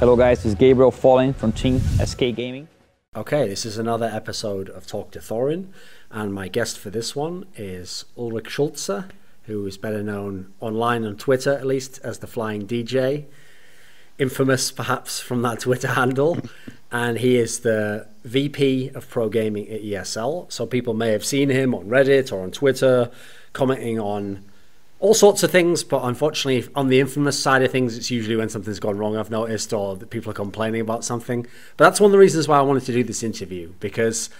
Hello guys, this is Gabriel Falling from Team SK Gaming. Okay, this is another episode of Talk to Thorin, and my guest for this one is Ulrich Schulze, who is better known online on Twitter, at least, as the Flying DJ. Infamous, perhaps, from that Twitter handle. And he is the VP of Pro Gaming at ESL. So people may have seen him on Reddit or on Twitter, commenting on all sorts of things, but unfortunately on the infamous side of things, it's usually when something's gone wrong, I've noticed, or that people are complaining about something. But that's one of the reasons why I wanted to do this interview, because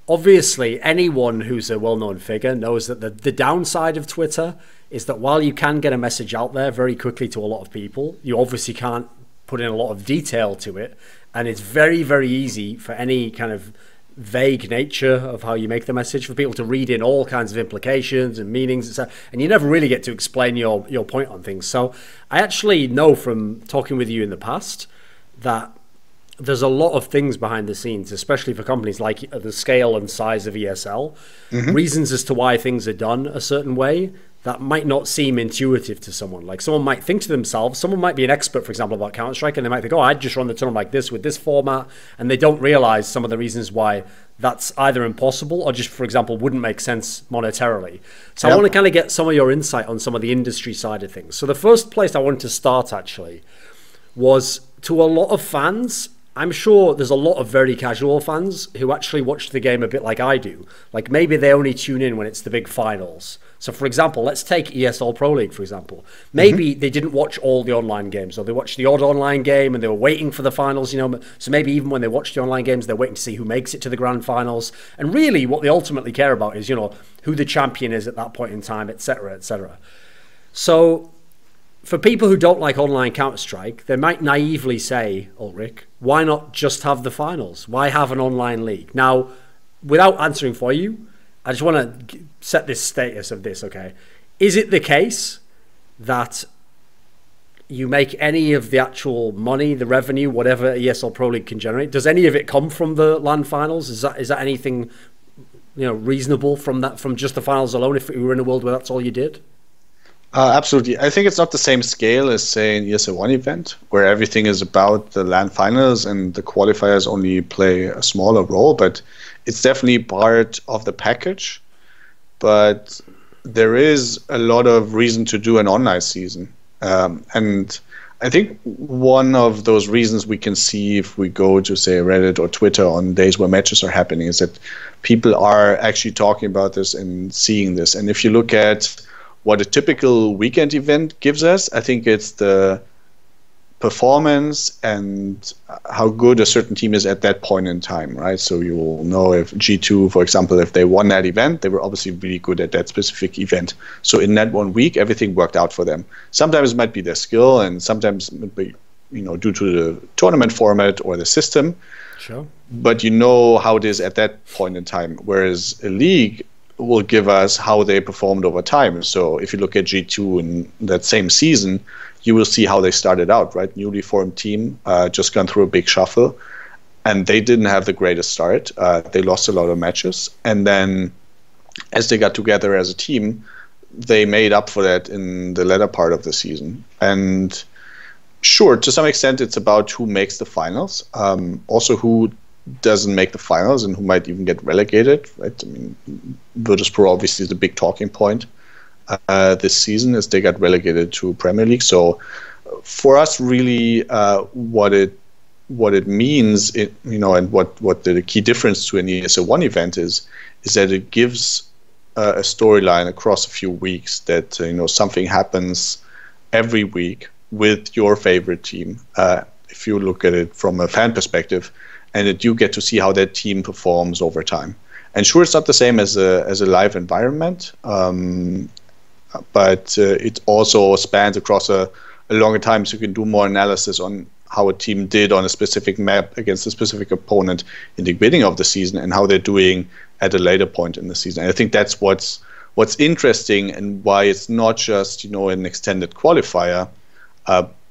obviously anyone who's a well-known figure knows that the downside of Twitter is that while you can get a message out there very quickly to a lot of people, you obviously can't put in a lot of detail to it, and it's very, very easy for any kind of vague nature of how you make the message for people to read in all kinds of implications and meanings, etc. And you never really get to explain your point on things. So I actually know from talking with you in the past that there's a lot of things behind the scenes, especially for companies like the scale and size of ESL, reasons as to why things are done a certain way that might not seem intuitive to someone. Like someone might think to themselves, someone might be an expert, for example, about Counter-Strike, and they might think, oh, I'd just run the tournament like this with this format, and they don't realize some of the reasons why that's either impossible or just, for example, wouldn't make sense monetarily. So I want to kind of get some of your insight on some of the industry side of things. So the first place I wanted to start actually was to a lot of fans. I'm sure there's a lot of very casual fans who actually watch the game a bit like I do. Like maybe they only tune in when it's the big finals. So for example, let's take ESL Pro League, for example. Maybe they didn't watch all the online games, or they watched the odd online game and they were waiting for the finals, you know. So maybe even when they watch the online games, they're waiting to see who makes it to the grand finals. And really what they ultimately care about is, you know, who the champion is at that point in time, etc., etc. So for people who don't like online Counter-Strike, they might naively say, Ulrich, why not just have the finals? Why have an online league? Now, without answering for you, I just want to set this status of this, okay? Is it the case that you make any of the actual money, the revenue, whatever ESL Pro League can generate? Does any of it come from the LAN finals? Is that anything, you know, reasonable from that, from just the finals alone, if we were in a world where that's all you did? Absolutely. I think it's not the same scale as, say, an ESL 1 event, where everything is about the LAN finals and the qualifiers only play a smaller role, but it's definitely part of the package. But there is a lot of reason to do an online season. And I think one of those reasons we can see if we go to, say, Reddit or Twitter on days where matches are happening is that people are actually talking about this and seeing this. And if you look at what a typical weekend event gives us, I think it's the performance and how good a certain team is at that point in time, right? So you will know if G2, for example, if they won that event, they were obviously really good at that specific event. So in that 1 week, everything worked out for them. Sometimes it might be their skill, and sometimes it might be, you know, due to the tournament format or the system. Sure. But you know how it is at that point in time. Whereas a league will give us how they performed over time. So if you look at G2 in that same season, you will see how they started out, right? Newly formed team, just gone through a big shuffle, and they didn't have the greatest start. They lost a lot of matches. And then as they got together as a team, they made up for that in the latter part of the season. And sure, to some extent, it's about who makes the finals. Also who doesn't make the finals and who might even get relegated, right? I mean, Virtus Pro obviously is the big talking point this season, as they got relegated to Premier League. So for us, really, what it means, you know, and what the key difference to an ESL 1 event is that it gives a storyline across a few weeks, that you know, something happens every week with your favorite team. If you look at it from a fan perspective, and that you get to see how that team performs over time. And sure, it's not the same as a live environment, but it also spans across a longer time, so you can do more analysis on how a team did on a specific map against a specific opponent in the beginning of the season and how they're doing at a later point in the season. And I think that's what's interesting, and why it's not just, you know, an extended qualifier,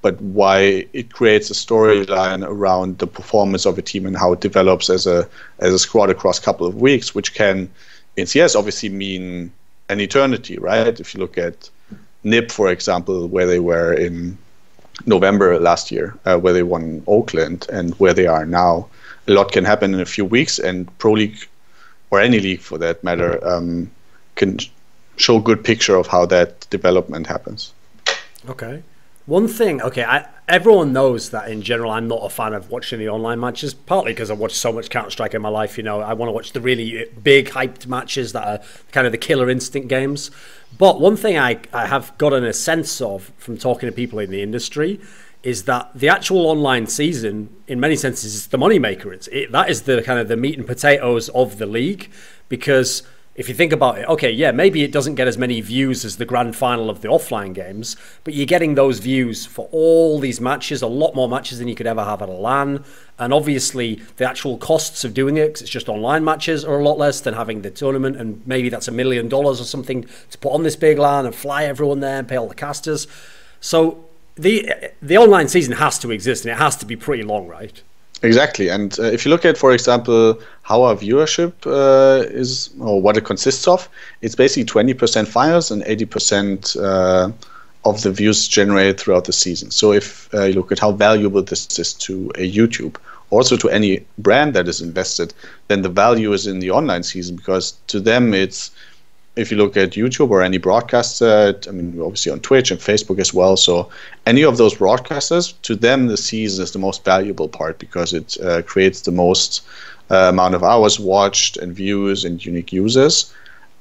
but why it creates a storyline around the performance of a team and how it develops as a squad across a couple of weeks, which can, in CS, obviously mean an eternity, right? If you look at NIP, for example, where they were in November last year, where they won Oakland, and where they are now. A lot can happen in a few weeks, and Pro League, or any league for that matter, can show a good picture of how that development happens. Okay. One thing, everyone knows that in general I'm not a fan of watching the online matches, partly because I've watched so much Counter-Strike in my life. You know, I want to watch the really big, hyped matches that are kind of the killer instinct games. But one thing I have gotten a sense of from talking to people in the industry is that the actual online season, in many senses, is the moneymaker. That is the kind of the meat and potatoes of the league, because if you think about it, okay, yeah, maybe it doesn't get as many views as the grand final of the offline games, but you're getting those views for all these matches, a lot more matches than you could ever have at a LAN. And obviously, the actual costs of doing it, because it's just online matches, are a lot less than having the tournament, and maybe that's $1 million or something to put on this big LAN and fly everyone there and pay all the casters. So the online season has to exist, and it has to be pretty long, right? Exactly, and if you look at, for example, how our viewership is, or what it consists of, it's basically 20% finals and 80% of the views generated throughout the season. So if you look at how valuable this is to a YouTube, also to any brand that is invested, then the value is in the online season, because to them it's, if you look at YouTube or any broadcaster, I mean, obviously on Twitch and Facebook as well. So any of those broadcasters, to them, the season is the most valuable part, because it creates the most amount of hours watched and views and unique users.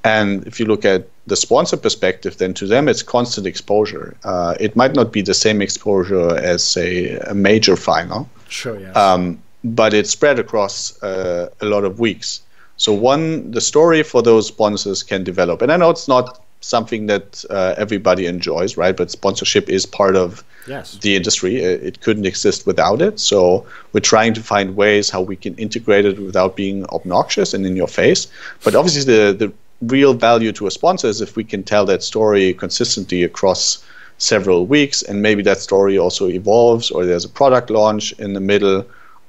And if you look at the sponsor perspective, then to them, it's constant exposure. It might not be the same exposure as, say, a major final. Sure, yes. But it's spread across a lot of weeks. So the story for those sponsors can develop. And I know it's not something that everybody enjoys, right? But sponsorship is part of the industry. It couldn't exist without it. So we're trying to find ways how we can integrate it without being obnoxious and in your face. But obviously the real value to a sponsor is if we can tell that story consistently across several weeks, and maybe that story also evolves, or there's a product launch in the middle,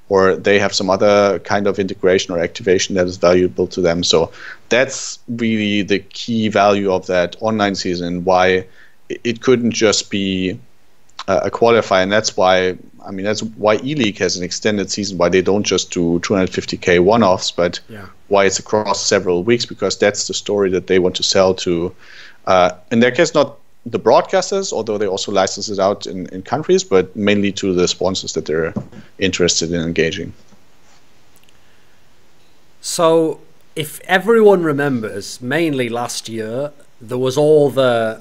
or they have some other kind of integration or activation that is valuable to them. So that's really the key value of that online season, why it couldn't just be a qualifier. And that's why, I mean, that's why E-League has an extended season, why they don't just do 250K one-offs, but why it's across several weeks, because that's the story that they want to sell to, in their case, not the broadcasters, although they also license it out in countries, but mainly to the sponsors that they're interested in engaging. So if everyone remembers, mainly last year, there was all the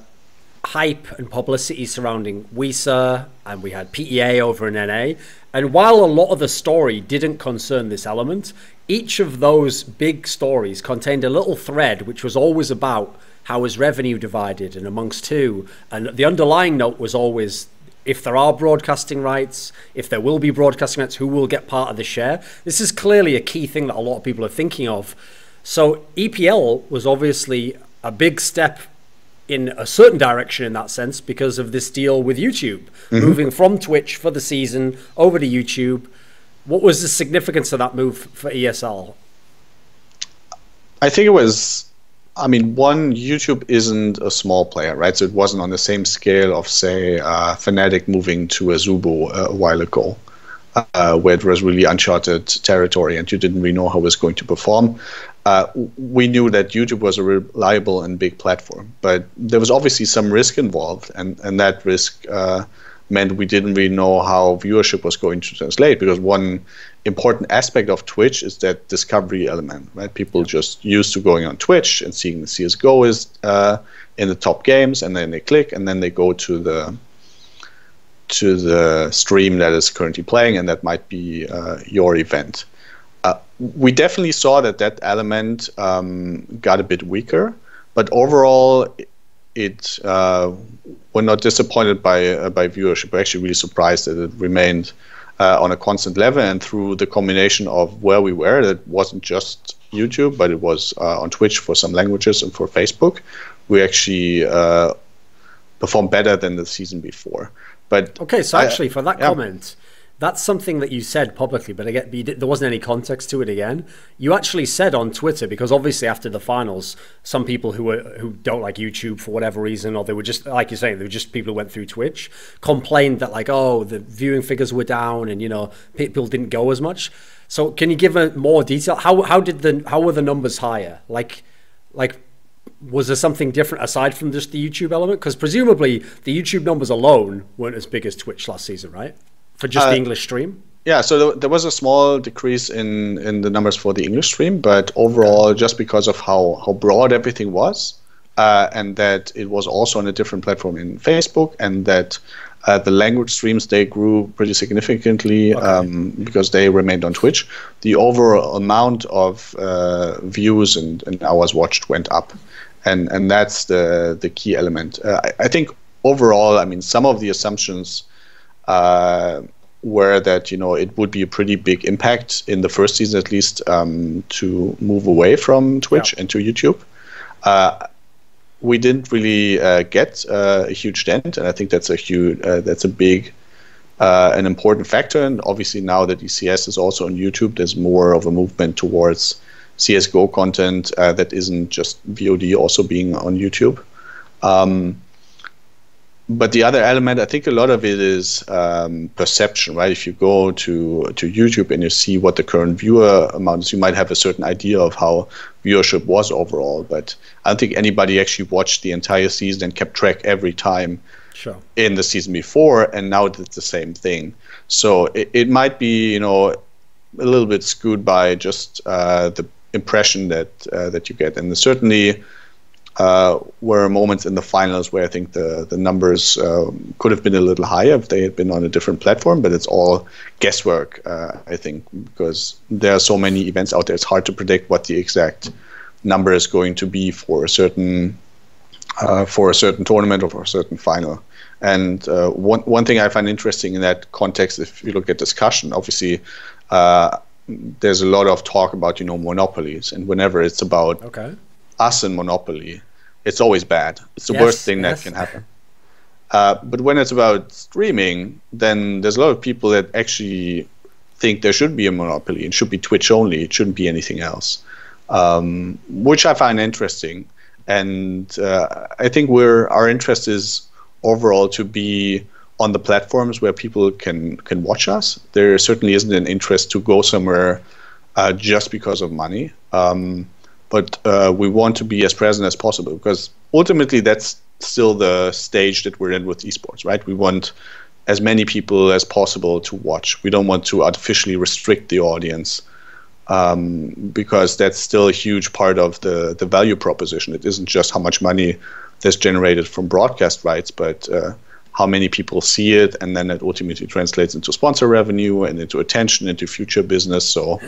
hype and publicity surrounding WISA, and we had PEA over in NA. And while a lot of the story didn't concern this element, each of those big stories contained a little thread which was always about how is revenue divided and amongst who. And the underlying note was always, if there are broadcasting rights, if there will be broadcasting rights, who will get part of the share? This is clearly a key thing that a lot of people are thinking of. So EPL was obviously a big step in a certain direction in that sense, because of this deal with YouTube, moving from Twitch for the season over to YouTube. What was the significance of that move for ESL? I think it was, I mean, one, YouTube isn't a small player, right? So it wasn't on the same scale of, say, Fnatic moving to Azubo a while ago, where it was really uncharted territory and you didn't really know how it was going to perform. We knew that YouTube was a reliable and big platform, but there was obviously some risk involved, and that risk meant we didn't really know how viewership was going to translate, because one important aspect of Twitch is that discovery element, right? People just used to going on Twitch and seeing the CSGO is in the top games, and then they click, and then they go to the stream that is currently playing, and that might be your event. We definitely saw that element got a bit weaker, but overall, we're not disappointed by viewership. We're actually really surprised that it remained on a constant level, and through the combination of where we were, that wasn't just YouTube, but it was on Twitch for some languages and for Facebook, we actually performed better than the season before. But okay, so actually for that comment, that's something that you said publicly, but again, there wasn't any context to it again. You actually said on Twitter, because obviously after the finals, some people who don't like YouTube for whatever reason, or they were just, like you're saying, they were just people who went through Twitch, complained that like, oh, the viewing figures were down and, you know, people didn't go as much. So can you give a more detail? How were the numbers higher? Like, was there something different aside from just the YouTube element? Because presumably the YouTube numbers alone weren't as big as Twitch last season, right? For just the English stream? Yeah, so there was a small decrease in the numbers for the English stream, but overall, just because of how broad everything was, and that it was also on a different platform in Facebook, and that the language streams, they grew pretty significantly because they remained on Twitch. The overall amount of views and hours watched went up, and that's the key element. I think overall, I mean, some of the assumptions were that, you know, it would be a pretty big impact in the first season at least to move away from Twitch and to YouTube. We didn't really get a huge dent, and I think that's a big an important factor. And obviously now that ECS is also on YouTube, there's more of a movement towards CS:GO content that isn't just VOD also being on YouTube. But the other element, I think a lot of it is perception, right? If you go to YouTube and you see what the current viewer amount is, you might have a certain idea of how viewership was overall. But I don't think anybody actually watched the entire season and kept track every time in the season before, and now it's the same thing. So it might be, you know, a little bit skewed by just the impression that you get. And certainly were moments in the finals where I think the numbers could have been a little higher if they had been on a different platform, but it's all guesswork, I think, because there are so many events out there. It's hard to predict what the exact number is going to be for a certain tournament or for a certain final. And one thing I find interesting in that context, if you look at discussion, obviously there's a lot of talk about, you know, monopolies, and whenever it's about us and Monopoly, it's always bad. It's the worst thing that can happen. But when it's about streaming, then there's a lot of people that actually think there should be a monopoly. It should be Twitch only. It shouldn't be anything else, which I find interesting. And I think our interest is overall to be on the platforms where people can watch us. There certainly isn't an interest to go somewhere just because of money. But we want to be as present as possible, because ultimately that's still the stage that we're in with esports, right? We want as many people as possible to watch. We don't want to artificially restrict the audience, because that's still a huge part of the value proposition. It isn't just how much money that's generated from broadcast rights, but how many people see it, and then it ultimately translates into sponsor revenue and into attention, into future business. So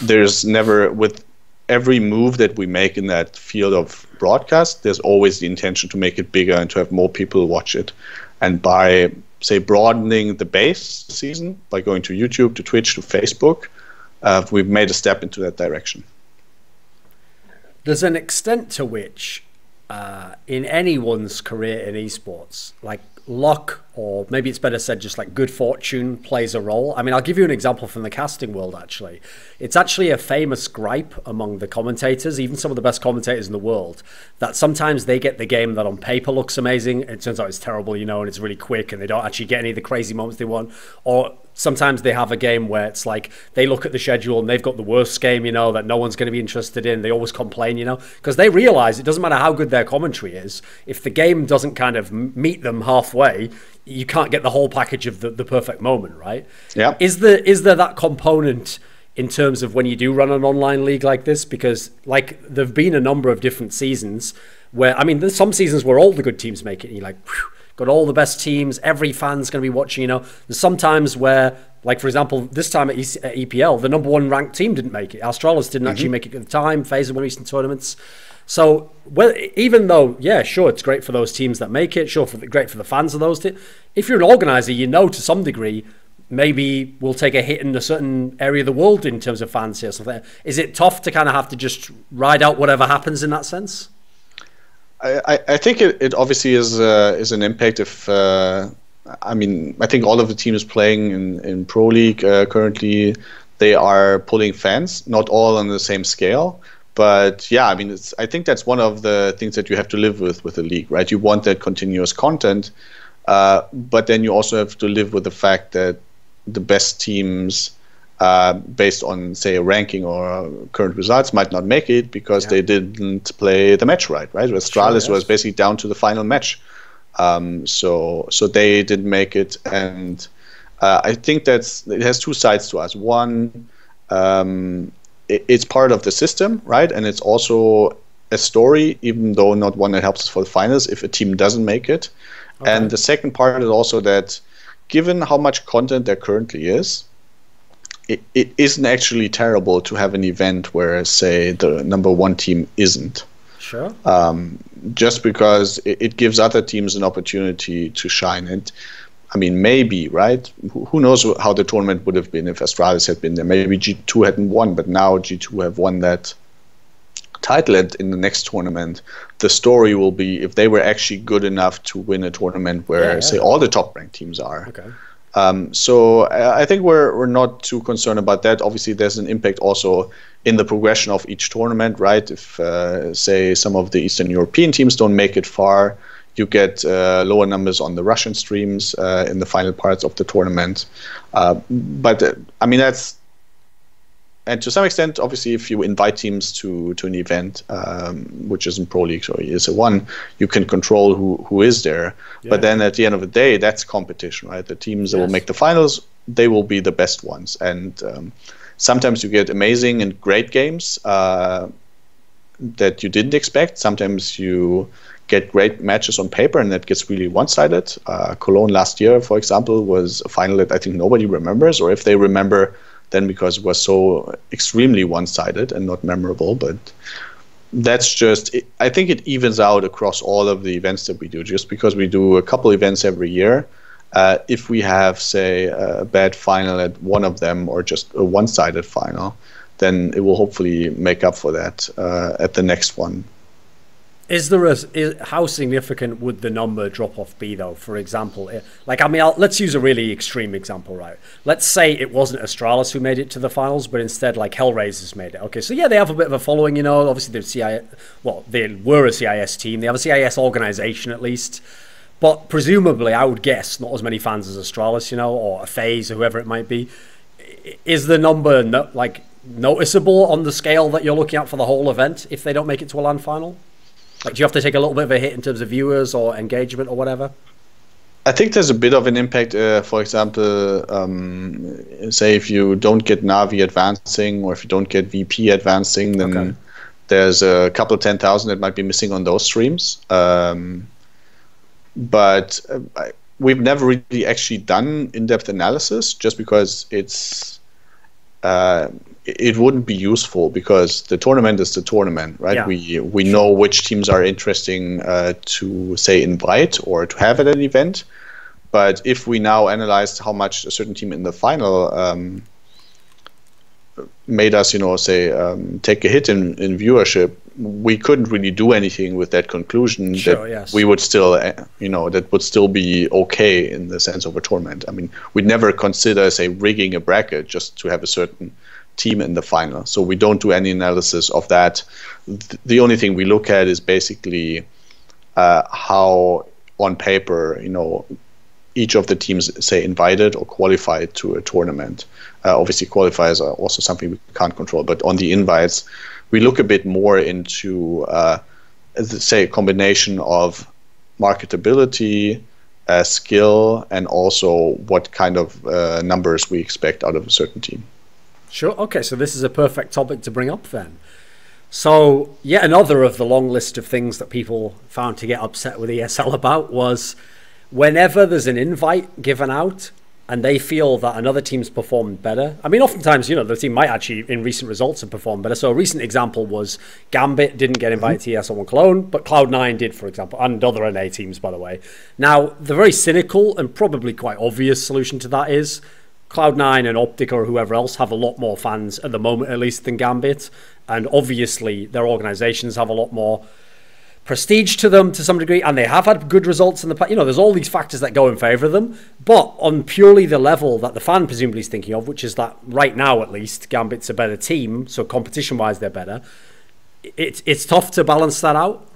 there's never, with every move that we make in that field of broadcast, there's always the intention to make it bigger and to have more people watch it. And by, say, broadening the base season, by going to YouTube, to Twitch, to Facebook, we've made a step into that direction. There's an extent to which, in anyone's career in esports, like luck, or maybe it's better said just like good fortune, plays a role. I mean, I'll give you an example from the casting world, actually. It's actually a famous gripe among the commentators, even some of the best commentators in the world, that sometimes they get the game that on paper looks amazing, and it turns out it's terrible, you know, and it's really quick, and they don't actually get any of the crazy moments they want. Or sometimes they have a game where it's like they look at the schedule and they've got the worst game, you know, that no one's going to be interested in. They always complain, you know, because they realize it doesn't matter how good their commentary is. If the game doesn't kind of meet them halfway, you can't get the whole package of the perfect moment, right? Yeah. Is there that component in terms of when you do run an online league like this? Because like there've been a number of different seasons where, I mean, there's some seasons where all the good teams make it, and you're like, whew, got all the best teams, every fan's going to be watching, you know. There's sometimes where, like for example, this time at EPL, the number one ranked team didn't make it. Australis didn't actually make it at the time. FaZe won recent tournaments. So, well, even though, yeah, sure, it's great for those teams that make it, sure, great for the fans of those teams. If you're an organizer, you know, to some degree, maybe we'll take a hit in a certain area of the world in terms of fans here. So is it tough to kind of have to just ride out whatever happens in that sense? I think it obviously is an impact if I mean, I think all of the teams playing in Pro League currently, they are pulling fans, not all on the same scale. But yeah, I mean, I think that's one of the things that you have to live with the league, right? You want that continuous content, but then you also have to live with the fact that the best teams, based on, say, a ranking or current results, might not make it because they didn't play the match right? Astralis was basically down to the final match. So they didn't make it, and I think it has two sides to us. One, it's part of the system, right? And it's also a story, even though not one that helps us for the finals if a team doesn't make it. Okay. And the second part is also that given how much content there currently is, it isn't actually terrible to have an event where, say, the number one team isn't. Sure. Just because it gives other teams an opportunity to shine. And I mean, maybe, right? Who knows how the tournament would have been if Astralis had been there? Maybe G2 hadn't won, but now G2 have won that title. And in the next tournament, the story will be if they were actually good enough to win a tournament where, say, all the top-ranked teams are. Okay. So I think we're not too concerned about that. Obviously, there's an impact also in the progression of each tournament, right? If, say, some of the Eastern European teams don't make it far, you get lower numbers on the Russian streams in the final parts of the tournament. But I mean, and to some extent, obviously, if you invite teams to an event, which isn't Pro League or ESL 1, you can control who is there. Yeah. But then at the end of the day, that's competition, right? The teams that will make the finals, they will be the best ones. And sometimes you get amazing and great games that you didn't expect. Sometimes you get great matches on paper, and that gets really one-sided. Cologne last year, for example, was a final that I think nobody remembers, or if they remember, then because it was so extremely one-sided and not memorable. But that's just, I think it evens out across all of the events that we do. Just because we do a couple events every year, if we have, say, a bad final at one of them or just a one-sided final, then it will hopefully make up for that at the next one. How significant would the number drop off be, though? For example, like, I mean, let's use a really extreme example, right? Let's say it wasn't Astralis who made it to the finals, but instead, like, Hellraisers made it. Okay, so yeah, they have a bit of a following, you know. Obviously, they were a CIS team. They have a CIS organization, at least. But presumably, I would guess, not as many fans as Astralis, you know, or a FaZe, or whoever it might be. Is the number, noticeable on the scale that you're looking at for the whole event if they don't make it to a LAN final? Like, do you have to take a little bit of a hit in terms of viewers or engagement or whatever? I think there's a bit of an impact. For example, say if you don't get Navi advancing or if you don't get VP advancing, then there's a couple of 10,000 that might be missing on those streams. But we've never really actually done in-depth analysis just because it wouldn't be useful because the tournament is the tournament, right? Yeah. We know which teams are interesting to, say, invite or to have at an event. But if we now analyzed how much a certain team in the final made us, say, take a hit in viewership, we couldn't really do anything with that conclusion. Sure, yes. We would still, that would still be okay in the sense of a tournament. I mean, we'd never consider, say, rigging a bracket just to have a certain team in the final. So we don't do any analysis of that. The only thing we look at is basically how, on paper, each of the teams, say, invited or qualified to a tournament. Obviously, qualifiers are also something we can't control. But on the invites, we look a bit more into, say, a combination of marketability, skill, and also what kind of numbers we expect out of a certain team. Sure. Okay, so this is a perfect topic to bring up then. So yet another of the long list of things that people found to get upset with ESL about was whenever there's an invite given out and they feel that another team's performed better. I mean, oftentimes, the team might actually, in recent results, have performed better. So a recent example was Gambit didn't get invited to ESL 1 Cologne, but Cloud9 did, for example, and other NA teams, by the way. Now, the very cynical and probably quite obvious solution to that is Cloud9 and Optica or whoever else have a lot more fans at the moment, at least, than Gambit. And obviously, their organizations have a lot more. prestige to them to some degree, and they have had good results in the past. You know, there's all these factors that go in favour of them, but on purely the level that the fan presumably is thinking of, which is that right now at least Gambit's a better team, so competition-wise they're better. It's tough to balance that out.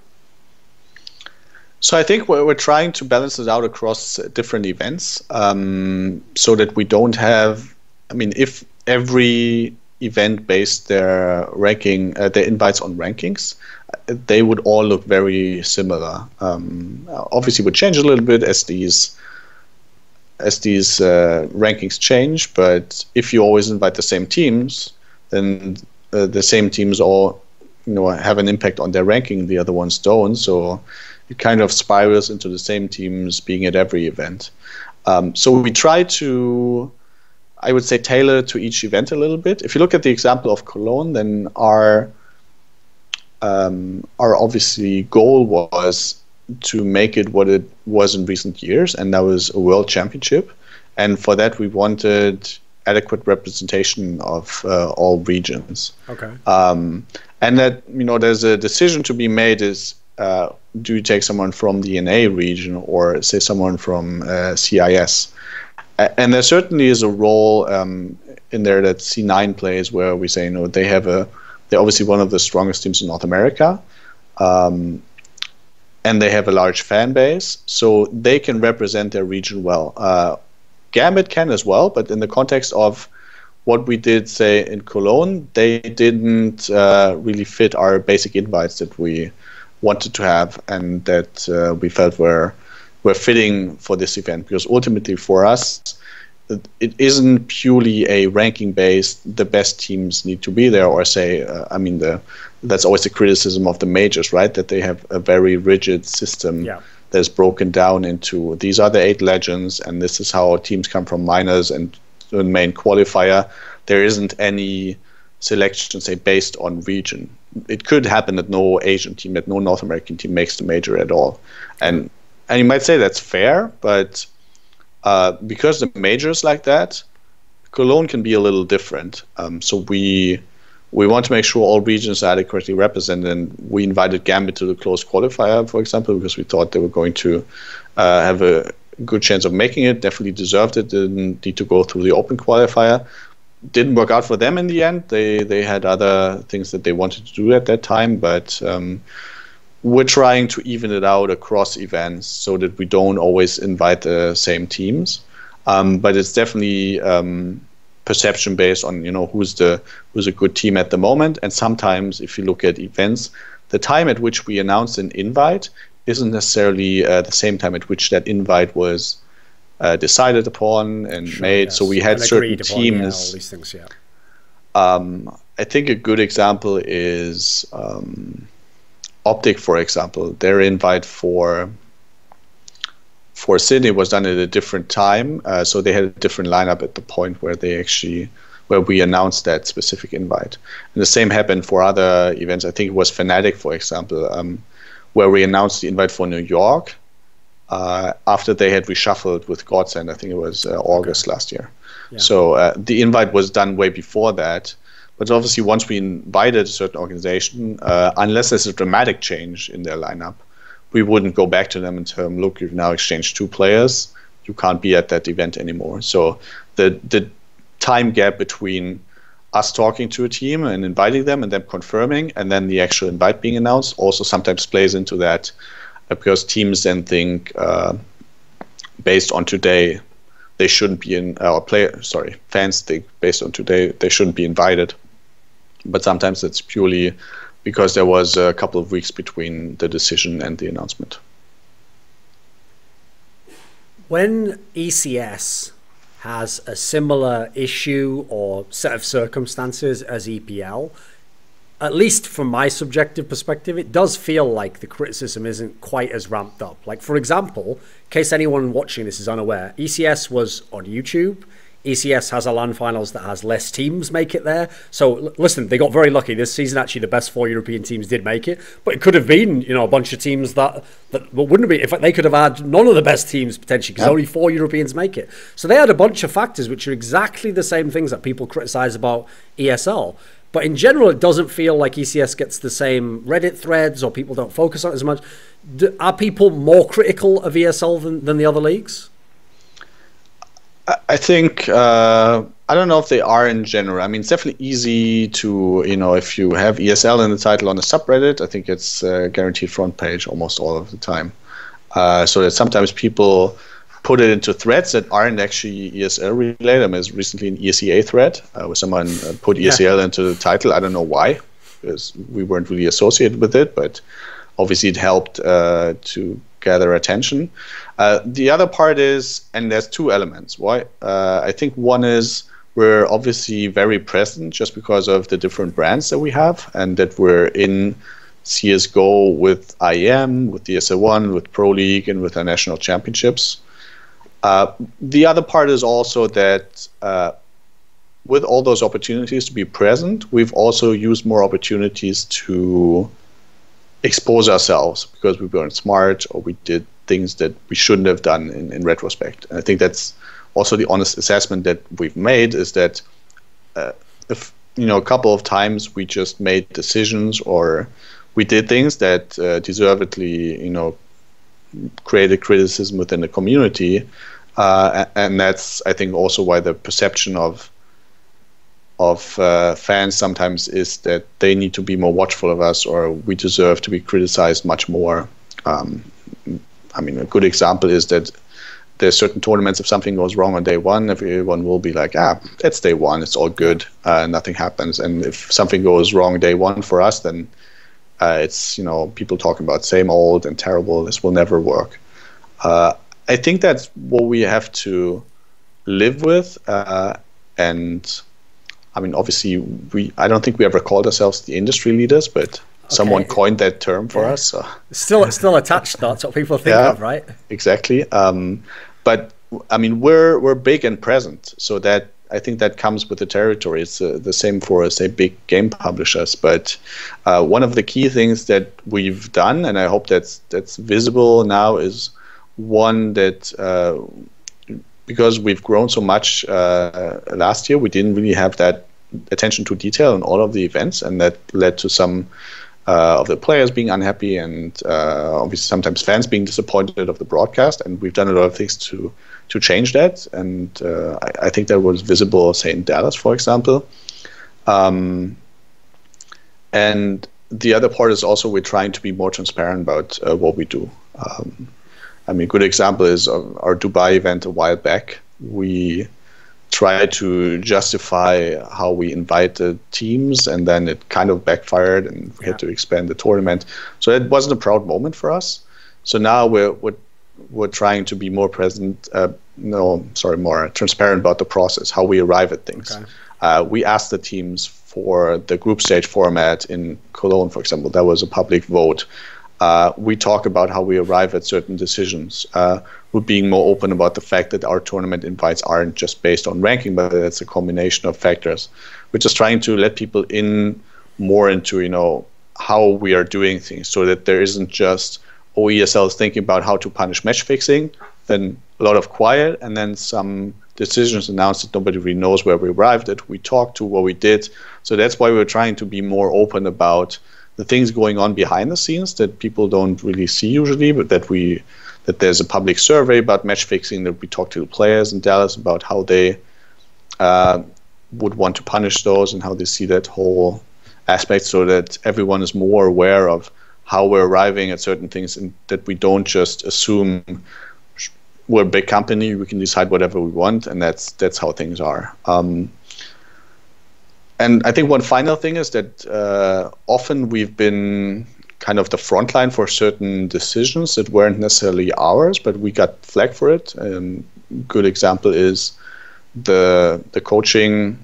So I think we're trying to balance it out across different events, so that we don't have. I mean, if every event based their ranking, their invites on rankings, they would all look very similar. Obviously, would change a little bit as these rankings change. But if you always invite the same teams, then the same teams all have an impact on their ranking. The other ones don't. So it kind of spirals into the same teams being at every event. So we try to, I would say, tailor to each event a little bit. If you look at the example of Cologne, then our obviously goal was to make it what it was in recent years, and that was a world championship. And for that, we wanted adequate representation of all regions. Okay. And that, there's a decision to be made is, do you take someone from the NA region or say someone from CIS? And there certainly is a role in there that C9 plays, where we say, they're obviously one of the strongest teams in North America, and they have a large fan base, so they can represent their region well. Gambit can as well, but in the context of what we did, say, in Cologne, they didn't really fit our basic invites that we wanted to have and that we felt were fitting for this event, because ultimately for us it isn't purely a ranking based, the best teams need to be there, or say that's always the criticism of the majors, right, that they have a very rigid system that's broken down into these are the 8 legends and this is how teams come from minors and the main qualifier. There isn't any selection, say, based on region. It could happen that no Asian team, that no North American team makes the major at all. And you might say that's fair, but because the major is like that, Cologne can be a little different. So we want to make sure all regions are adequately represented, and we invited Gambit to the closed qualifier, for example, because we thought they were going to have a good chance of making it, definitely deserved it, didn't need to go through the open qualifier. Didn't work out for them in the end. They had other things that they wanted to do at that time, but we're trying to even it out across events so that we don't always invite the same teams. But it's definitely perception based on who's a good team at the moment. And sometimes if you look at events, the time at which we announce an invite isn't necessarily the same time at which that invite was decided upon and made. Yes. So we had certain teams. All these things, yeah. I think a good example is Optic, for example. Their invite for Sydney was done at a different time, so they had a different lineup at the point where we announced that specific invite. And the same happened for other events. I think it was Fnatic, for example, where we announced the invite for New York after they had reshuffled with Godsend. I think it was August last year. Yeah. So the invite was done way before that. But obviously, once we invited a certain organization, unless there's a dramatic change in their lineup, we wouldn't go back to them and tell them, look, you've now exchanged 2 players. You can't be at that event anymore. So the time gap between us talking to a team and inviting them and them confirming and then the actual invite being announced also sometimes plays into that, because teams then think based on today they shouldn't be fans think based on today they shouldn't be invited. But sometimes it's purely because there was a couple of weeks between the decision and the announcement. When ECS has a similar issue or set of circumstances as EPL, at least from my subjective perspective, it does feel like the criticism isn't quite as ramped up. Like, for example, in case anyone watching this is unaware, ECS was on YouTube. ECS has a LAN finals that has less teams make it there. So listen, they got very lucky this season. Actually, the best 4 European teams did make it, but it could have been, a bunch of teams that wouldn't be. In fact, they could have had none of the best teams potentially, because only 4 Europeans make it. So they had a bunch of factors which are exactly the same things that people criticize about ESL. But in general, it doesn't feel like ECS gets the same Reddit threads, or people don't focus on it as much. Are people more critical of ESL than the other leagues? I think, I don't know if they are in general. I mean, it's definitely easy to, if you have ESL in the title on a subreddit, I think it's guaranteed front page almost all of the time. So that sometimes people put it into threads that aren't actually ESL related. I mean, there's recently an ESEA thread where someone put ESL into the title. I don't know why, because we weren't really associated with it, but obviously it helped to gather attention. The other part is, and there's two elements. Why? I think one is we're obviously very present just because of the different brands that we have, and that we're in CSGO with IEM, with the SL1, with Pro League, and with our national championships. The other part is also that with all those opportunities to be present, we've also used more opportunities to expose ourselves because we weren't smart or we did things that we shouldn't have done in retrospect. And I think that's also the honest assessment that we've made, is that if a couple of times we just made decisions or we did things that deservedly created criticism within the community, and that's, I think, also why the perception of fans sometimes is that they need to be more watchful of us, or we deserve to be criticized much more. I mean, a good example is that there's certain tournaments, if something goes wrong on day one, everyone will be like, it's day one, it's all good, nothing happens. And if something goes wrong day one for us, then it's, people talking about same old and terrible, this will never work. I think that's what we have to live with. And I mean, obviously, I don't think we ever called ourselves the industry leaders, but someone coined that term for us. So. Still attached, that's what people think of, right? Exactly. But I mean, we're big and present, so that I think that comes with the territory. It's the same for, say, big game publishers. But one of the key things that we've done, and I hope that's visible now, is one that because we've grown so much last year, we didn't really have that attention to detail in all of the events, and that led to some of the players being unhappy, and obviously sometimes fans being disappointed of the broadcast. And we've done a lot of things to change that, and I think that was visible, say, in Dallas, for example. And the other part is also we're trying to be more transparent about what we do. I mean, a good example is our Dubai event a while back. We tried to justify how we invited teams, and then it kind of backfired, and we had to expand the tournament. So it wasn't a proud moment for us. So now we're trying to be more more transparent about the process, how we arrive at things. Okay. We asked the teams for the group stage format in Cologne, for example. That was a public vote. We talk about how we arrive at certain decisions. We're being more open about the fact that our tournament invites aren't just based on ranking, but it's a combination of factors. We're just trying to let people in more into, how we are doing things, so that there isn't just, ESL is thinking about how to punish match fixing, then a lot of quiet, and then some decisions announced that nobody really knows where we arrived at. We talked to what we did. So that's why we're trying to be more open about the things going on behind the scenes that people don't really see usually, but that there's a public survey about match fixing, that we talk to the players in Dallas about how they would want to punish those and how they see that whole aspect, so that everyone is more aware of how we're arriving at certain things, and that we don't just assume we're a big company, we can decide whatever we want, and that's how things are. And I think one final thing is that often we've been kind of the front line for certain decisions that weren't necessarily ours, but we got flagged for it. Good example is the coaching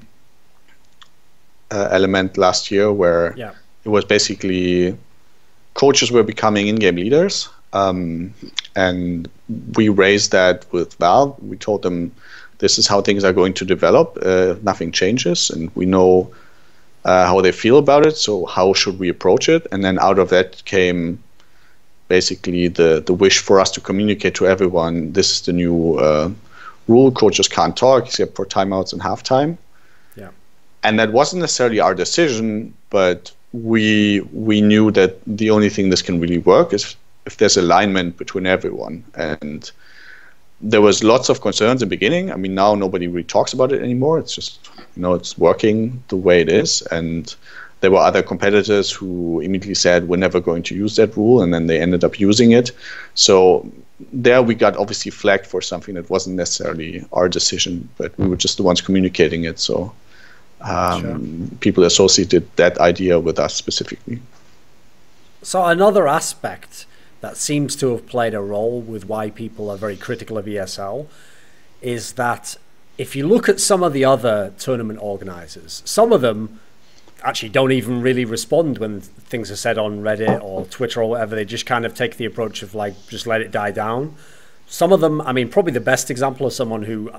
element last year, where it was basically coaches were becoming in-game leaders, and we raised that with Valve. We told them, this is how things are going to develop. Nothing changes, and we know how they feel about it. So how should we approach it? And then out of that came basically the wish for us to communicate to everyone, this is the new rule. Coaches can't talk except for timeouts and halftime. And that wasn't necessarily our decision, but we knew that the only thing this can really work is if there's alignment between everyone. And there was lots of concerns in the beginning. I mean, now nobody really talks about it anymore. It's just, it's working the way it is. And there were other competitors who immediately said, we're never going to use that rule. And then they ended up using it. So there we got obviously flagged for something that wasn't necessarily our decision, but we were just the ones communicating it. So people associated that idea with us specifically. So another aspect that seems to have played a role with why people are very critical of ESL is that if you look at some of the other tournament organizers, some of them actually don't even really respond when things are said on Reddit or Twitter or whatever. They just kind of take the approach of like, just let it die down. Some of them, I mean, probably the best example of someone who,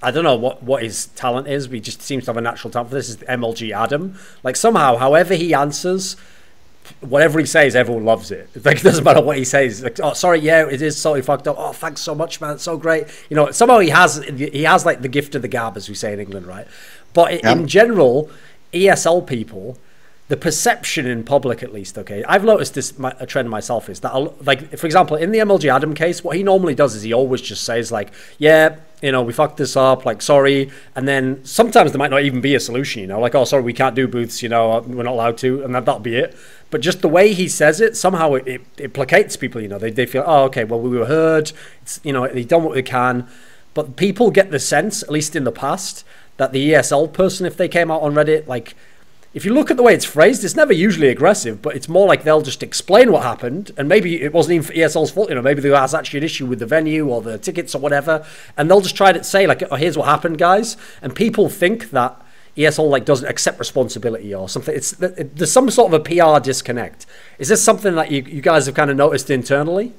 I don't know what his talent is, but he just seems to have a natural talent for this, is MLG Adam. Like somehow, however he answers, whatever he says, everyone loves it. Like, it doesn't matter what he says. Like, oh, sorry, yeah, it is totally fucked up. Oh, thanks so much, man. It's so great. Somehow he has like the gift of the gab, as we say in England, right? But in general, ESL people, the perception in public at least, okay, I've noticed this, a trend myself is that, like, for example, in the MLG Adam case, what he normally does is he always just says like, yeah, we fucked this up, like, sorry. And then sometimes there might not even be a solution, like, oh, sorry, we can't do booths, we're not allowed to, and that'll be it. But just the way he says it, somehow it placates people, they feel, oh, okay, well, we were heard, it's, they've done what they can. But people get the sense, at least in the past, that the ESL person, if they came out on Reddit, like, if you look at the way it's phrased, it's never usually aggressive, but it's more like they'll just explain what happened, and maybe it wasn't even for ESL's fault, maybe there was actually an issue with the venue or the tickets or whatever, and they'll just try to say like, oh, here's what happened, guys, and people think that ESL like doesn't accept responsibility or something. There's some sort of a PR disconnect. Is this something that you guys have kind of noticed internally?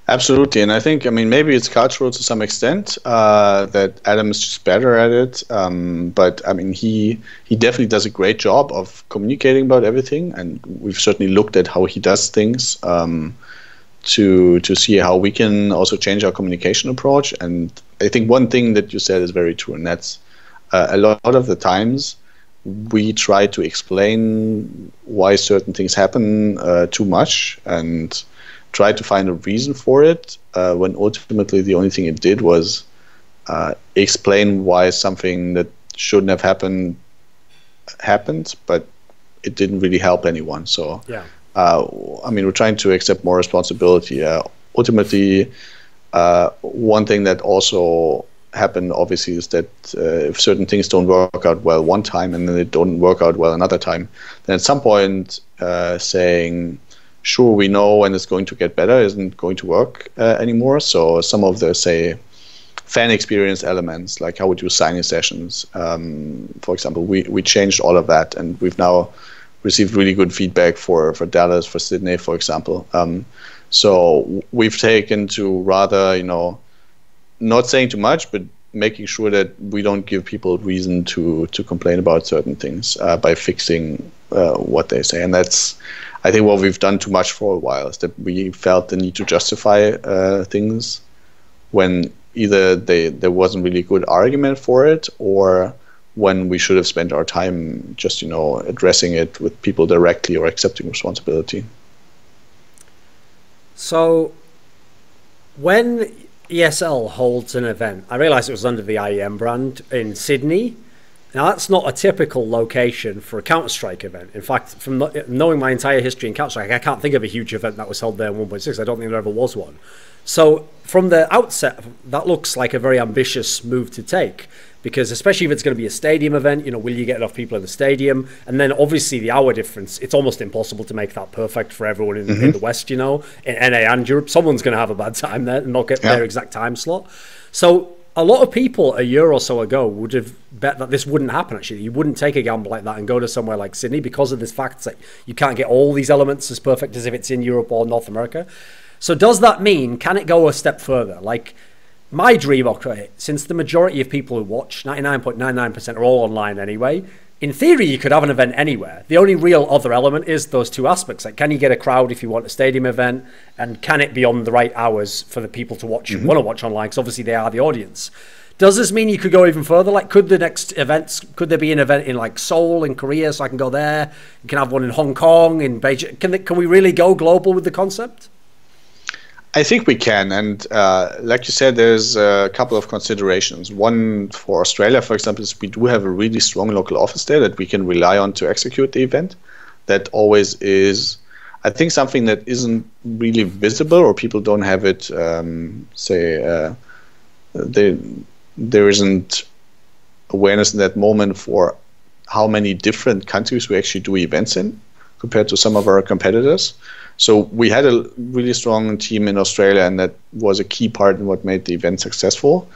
Absolutely, and I think, maybe it's cultural to some extent, that Adam is just better at it, but he definitely does a great job of communicating about everything, and we've certainly looked at how he does things to see how we can also change our communication approach. And I think one thing that you said is very true, and that's a lot of the times we try to explain why certain things happen too much and try to find a reason for it, when ultimately the only thing it did was explain why something that shouldn't have happened, but it didn't really help anyone. So, yeah. We're trying to accept more responsibility. Ultimately, one thing that also happened, obviously, is that if certain things don't work out well one time and then they don't work out well another time, then at some point saying, sure, we know when it's going to get better isn't going to work anymore. So some of the, say, fan experience elements, like how we do signing sessions, for example, we changed all of that, and we've now received really good feedback for Dallas, for Sydney, for example. So we've taken to rather, not saying too much, but making sure that we don't give people reason to complain about certain things by fixing what they say. And that's, I think, what we've done too much for a while, is that we felt the need to justify things when either there wasn't really a good argument for it, or when we should have spent our time just, addressing it with people directly or accepting responsibility. So when ESL holds an event, I realized it was under the IEM brand in Sydney. Now, that's not a typical location for a Counter-Strike event. In fact, from knowing my entire history in Counter-Strike, I can't think of a huge event that was held there in 1.6. I don't think there ever was one. So from the outset, that looks like a very ambitious move to take, because especially if it's going to be a stadium event, will you get enough people in the stadium? And then obviously the hour difference, it's almost impossible to make that perfect for everyone in the West, in NA and Europe. Someone's going to have a bad time there and not get their exact time slot. So a lot of people a year or so ago would have bet that this wouldn't happen, actually. You wouldn't take a gamble like that and go to somewhere like Sydney because of this fact that you can't get all these elements as perfect as if it's in Europe or North America. So does that mean, can it go a step further? Like, my dream, okay, since the majority of people who watch, 99.99% are all online anyway, in theory, you could have an event anywhere. The only real other element is those two aspects. Like, can you get a crowd if you want a stadium event? And can it be on the right hours for the people to watch and want to watch online? Because obviously they are the audience. Does this mean you could go even further? Like, could there be an event in like Seoul in Korea, so I can go there? You can have one in Hong Kong, in Beijing. Can we really go global with the concept? I think we can, and like you said, there's a couple of considerations. One for Australia, for example, is we do have a really strong local office there that we can rely on to execute the event. That always is, I think, something that isn't really visible, or people don't have it, there isn't awareness in that moment for how many different countries we actually do events in compared to some of our competitors. So we had a really strong team in Australia, and that was a key part in what made the event successful.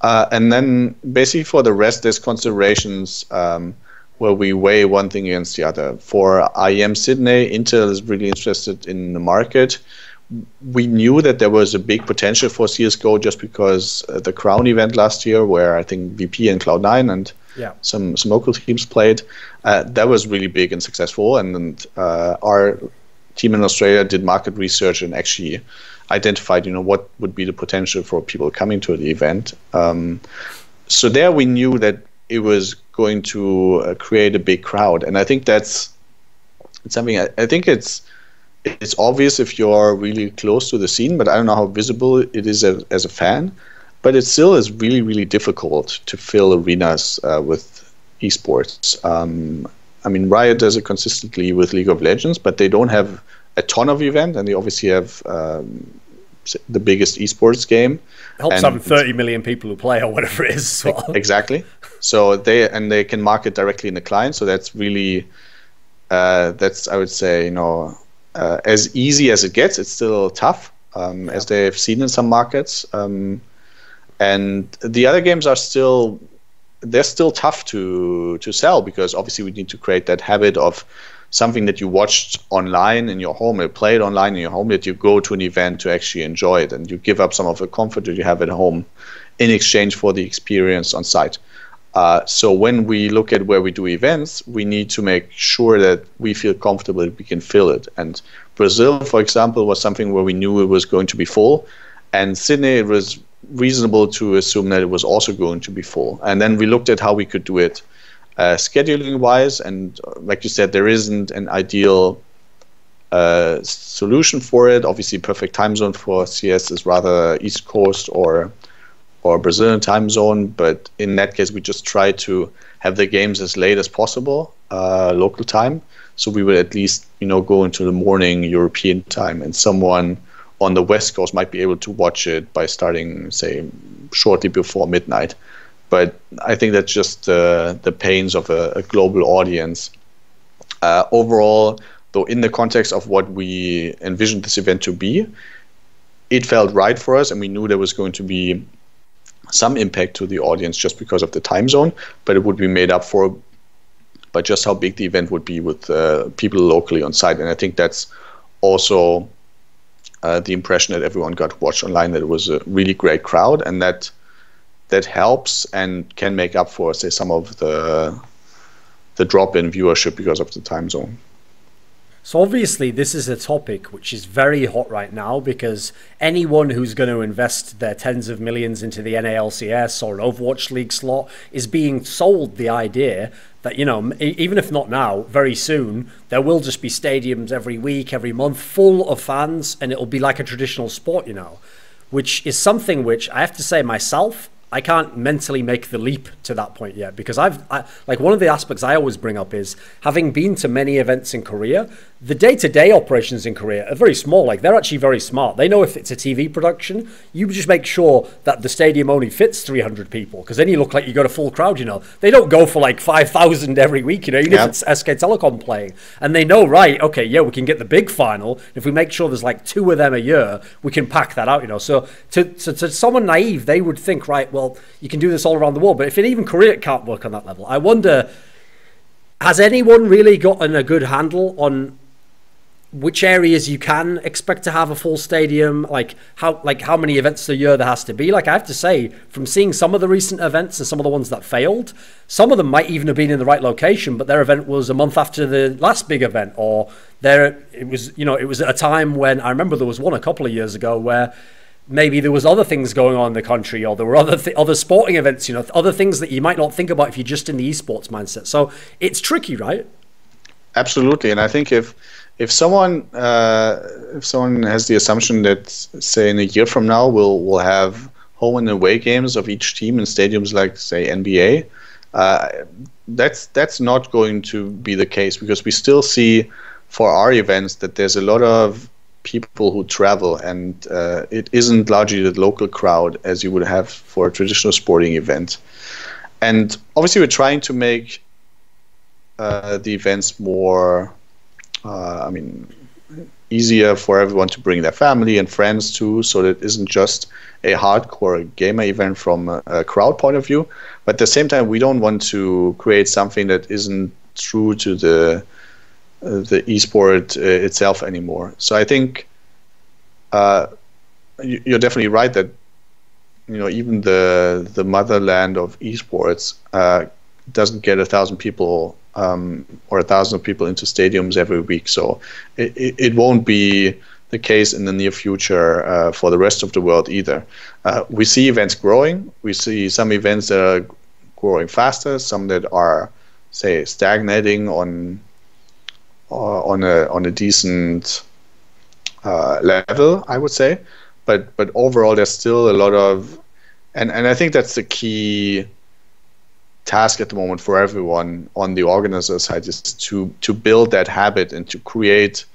And then basically for the rest, there's considerations where we weigh one thing against the other. For IEM Sydney, Intel is really interested in the market. We knew that there was a big potential for CSGO just because the Crown event last year, where I think VP and Cloud9 and some local teams played, that was really big and successful. And our team in Australia did market research and actually identified, what would be the potential for people coming to the event. So there we knew that it was going to create a big crowd, and I think that's something. I think it's obvious if you're really close to the scene, but I don't know how visible it is as a fan. But it still is really, really difficult to fill arenas with esports. I mean, Riot does it consistently with League of Legends, but they don't have a ton of event, and they obviously have the biggest esports game. It helps having 30 million people who play, or whatever it is. As well. Exactly. So they can market directly in the client. So that's really that's, I would say, as easy as it gets. It's still tough, as they have seen in some markets. And the other games are still tough to sell, because obviously we need to create that habit of something that you watched online in your home, or played online in your home, that you go to an event to actually enjoy it, and you give up some of the comfort that you have at home in exchange for the experience on site. So when we look at where we do events, we need to make sure that we feel comfortable that we can fill it. And Brazil, for example, was something where we knew it was going to be full, and Sydney, it was reasonable to assume that it was also going to be full. And then we looked at how we could do it scheduling wise, and like you said, there isn't an ideal solution for it. Obviously, perfect time zone for CS is rather East Coast or Brazilian time zone, but in that case we just try to have the games as late as possible, local time, so we would at least go into the morning European time, and someone on the West Coast might be able to watch it by starting, say, shortly before midnight. But I think that's just the pains of a global audience. Overall, though, in the context of what we envisioned this event to be, it felt right for us, and we knew there was going to be some impact to the audience just because of the time zone, but it would be made up for by just how big the event would be with people locally on site. And I think that's also the impression that everyone got to watch online, that it was a really great crowd, and that helps and can make up for, say, some of the drop in viewership because of the time zone. So obviously this is a topic which is very hot right now, because anyone who's going to invest their tens of millions into the NALCS or an Overwatch League slot is being sold the idea that, even if not now, very soon, there will just be stadiums every week, every month, full of fans, and it'll be like a traditional sport, which is something which I have to say myself, I can't mentally make the leap to that point yet, because like one of the aspects I always bring up is, having been to many events in Korea, the day-to-day operations in Korea are very small. Like, they're actually very smart. They know if it's a TV production, you just make sure that the stadium only fits 300 people, because then you look like you got a full crowd. They don't go for like 5,000 every week, even if it's SK Telecom playing, and they know, right, okay, yeah, we can get the big final. If we make sure there's like 2 of them a year, we can pack that out. So to someone naive, they would think, right, well, you can do this all around the world, but if even Korea can't work on that level, I wonder, has anyone really gotten a good handle on which areas you can expect to have a full stadium, like how many events a year there has to be? Like, I have to say, from seeing some of the recent events and some of the ones that failed, some of them might even have been in the right location, but their event was a month after the last big event, or it was at a time when, I remember there was one a couple of years ago where maybe there was other things going on in the country, or there were other sporting events, you know, other things that you might not think about if you're just in the esports mindset. So it's tricky, right? Absolutely, and I think if someone has the assumption that, say, in a year from now we'll have home and away games of each team in stadiums like, say, NBA, that's not going to be the case, because we still see for our events that there's a lot of people who travel, and it isn't largely the local crowd as you would have for a traditional sporting event. And obviously we're trying to make the events more easier for everyone to bring their family and friends to, so that it isn't just a hardcore gamer event from a crowd point of view. But at the same time, we don't want to create something that isn't true to the esport itself anymore. So I think you're definitely right that, you know, even the motherland of esports doesn't get 1,000 people or 1,000 people into stadiums every week. So it won't be the case in the near future for the rest of the world either. We see events growing. We see some events that are growing faster, some that are, say, stagnating on a decent level, I would say. But overall, there's still a lot of, and I think that's the key task at the moment for everyone on the organizer side, is to build that habit and to create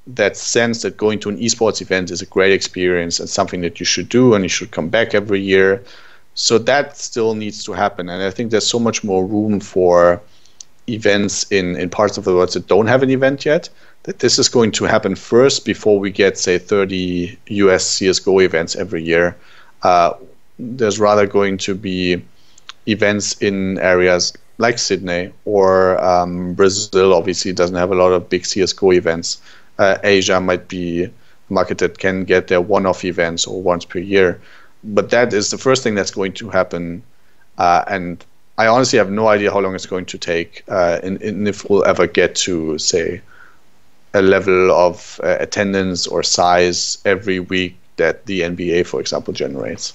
that sense that going to an esports event is a great experience and something that you should do and you should come back every year. So that still needs to happen, and I think there's so much more room for events in parts of the world that don't have an event yet, that this is going to happen first before we get, say, 30 US CSGO events every year. There's rather going to be events in areas like Sydney or Brazil. Obviously doesn't have a lot of big CSGO events. Asia might be a market that can get their one-off events or once per year. But that is the first thing that's going to happen. And I honestly have no idea how long it's going to take, and if we'll ever get to, say, a level of attendance or size every week that the NBA, for example, generates.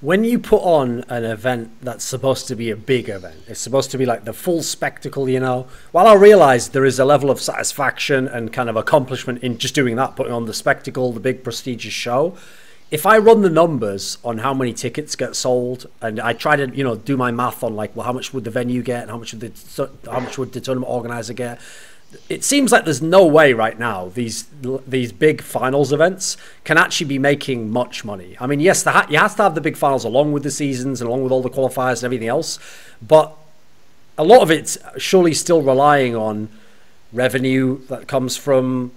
When you put on an event that's supposed to be a big event, it's supposed to be like the full spectacle, you know, while I realize there is a level of satisfaction and kind of accomplishment in just doing that, putting on the spectacle, the big prestigious show, if I run the numbers on how many tickets get sold, and I try to, you know, do my math on like, well, how much would the venue get and how much would the tournament organizer get, it seems like there's no way right now these big finals events can actually be making much money. I mean, yes, you have to have the big finals along with the seasons and along with all the qualifiers and everything else, but a lot of it's surely still relying on revenue that comes from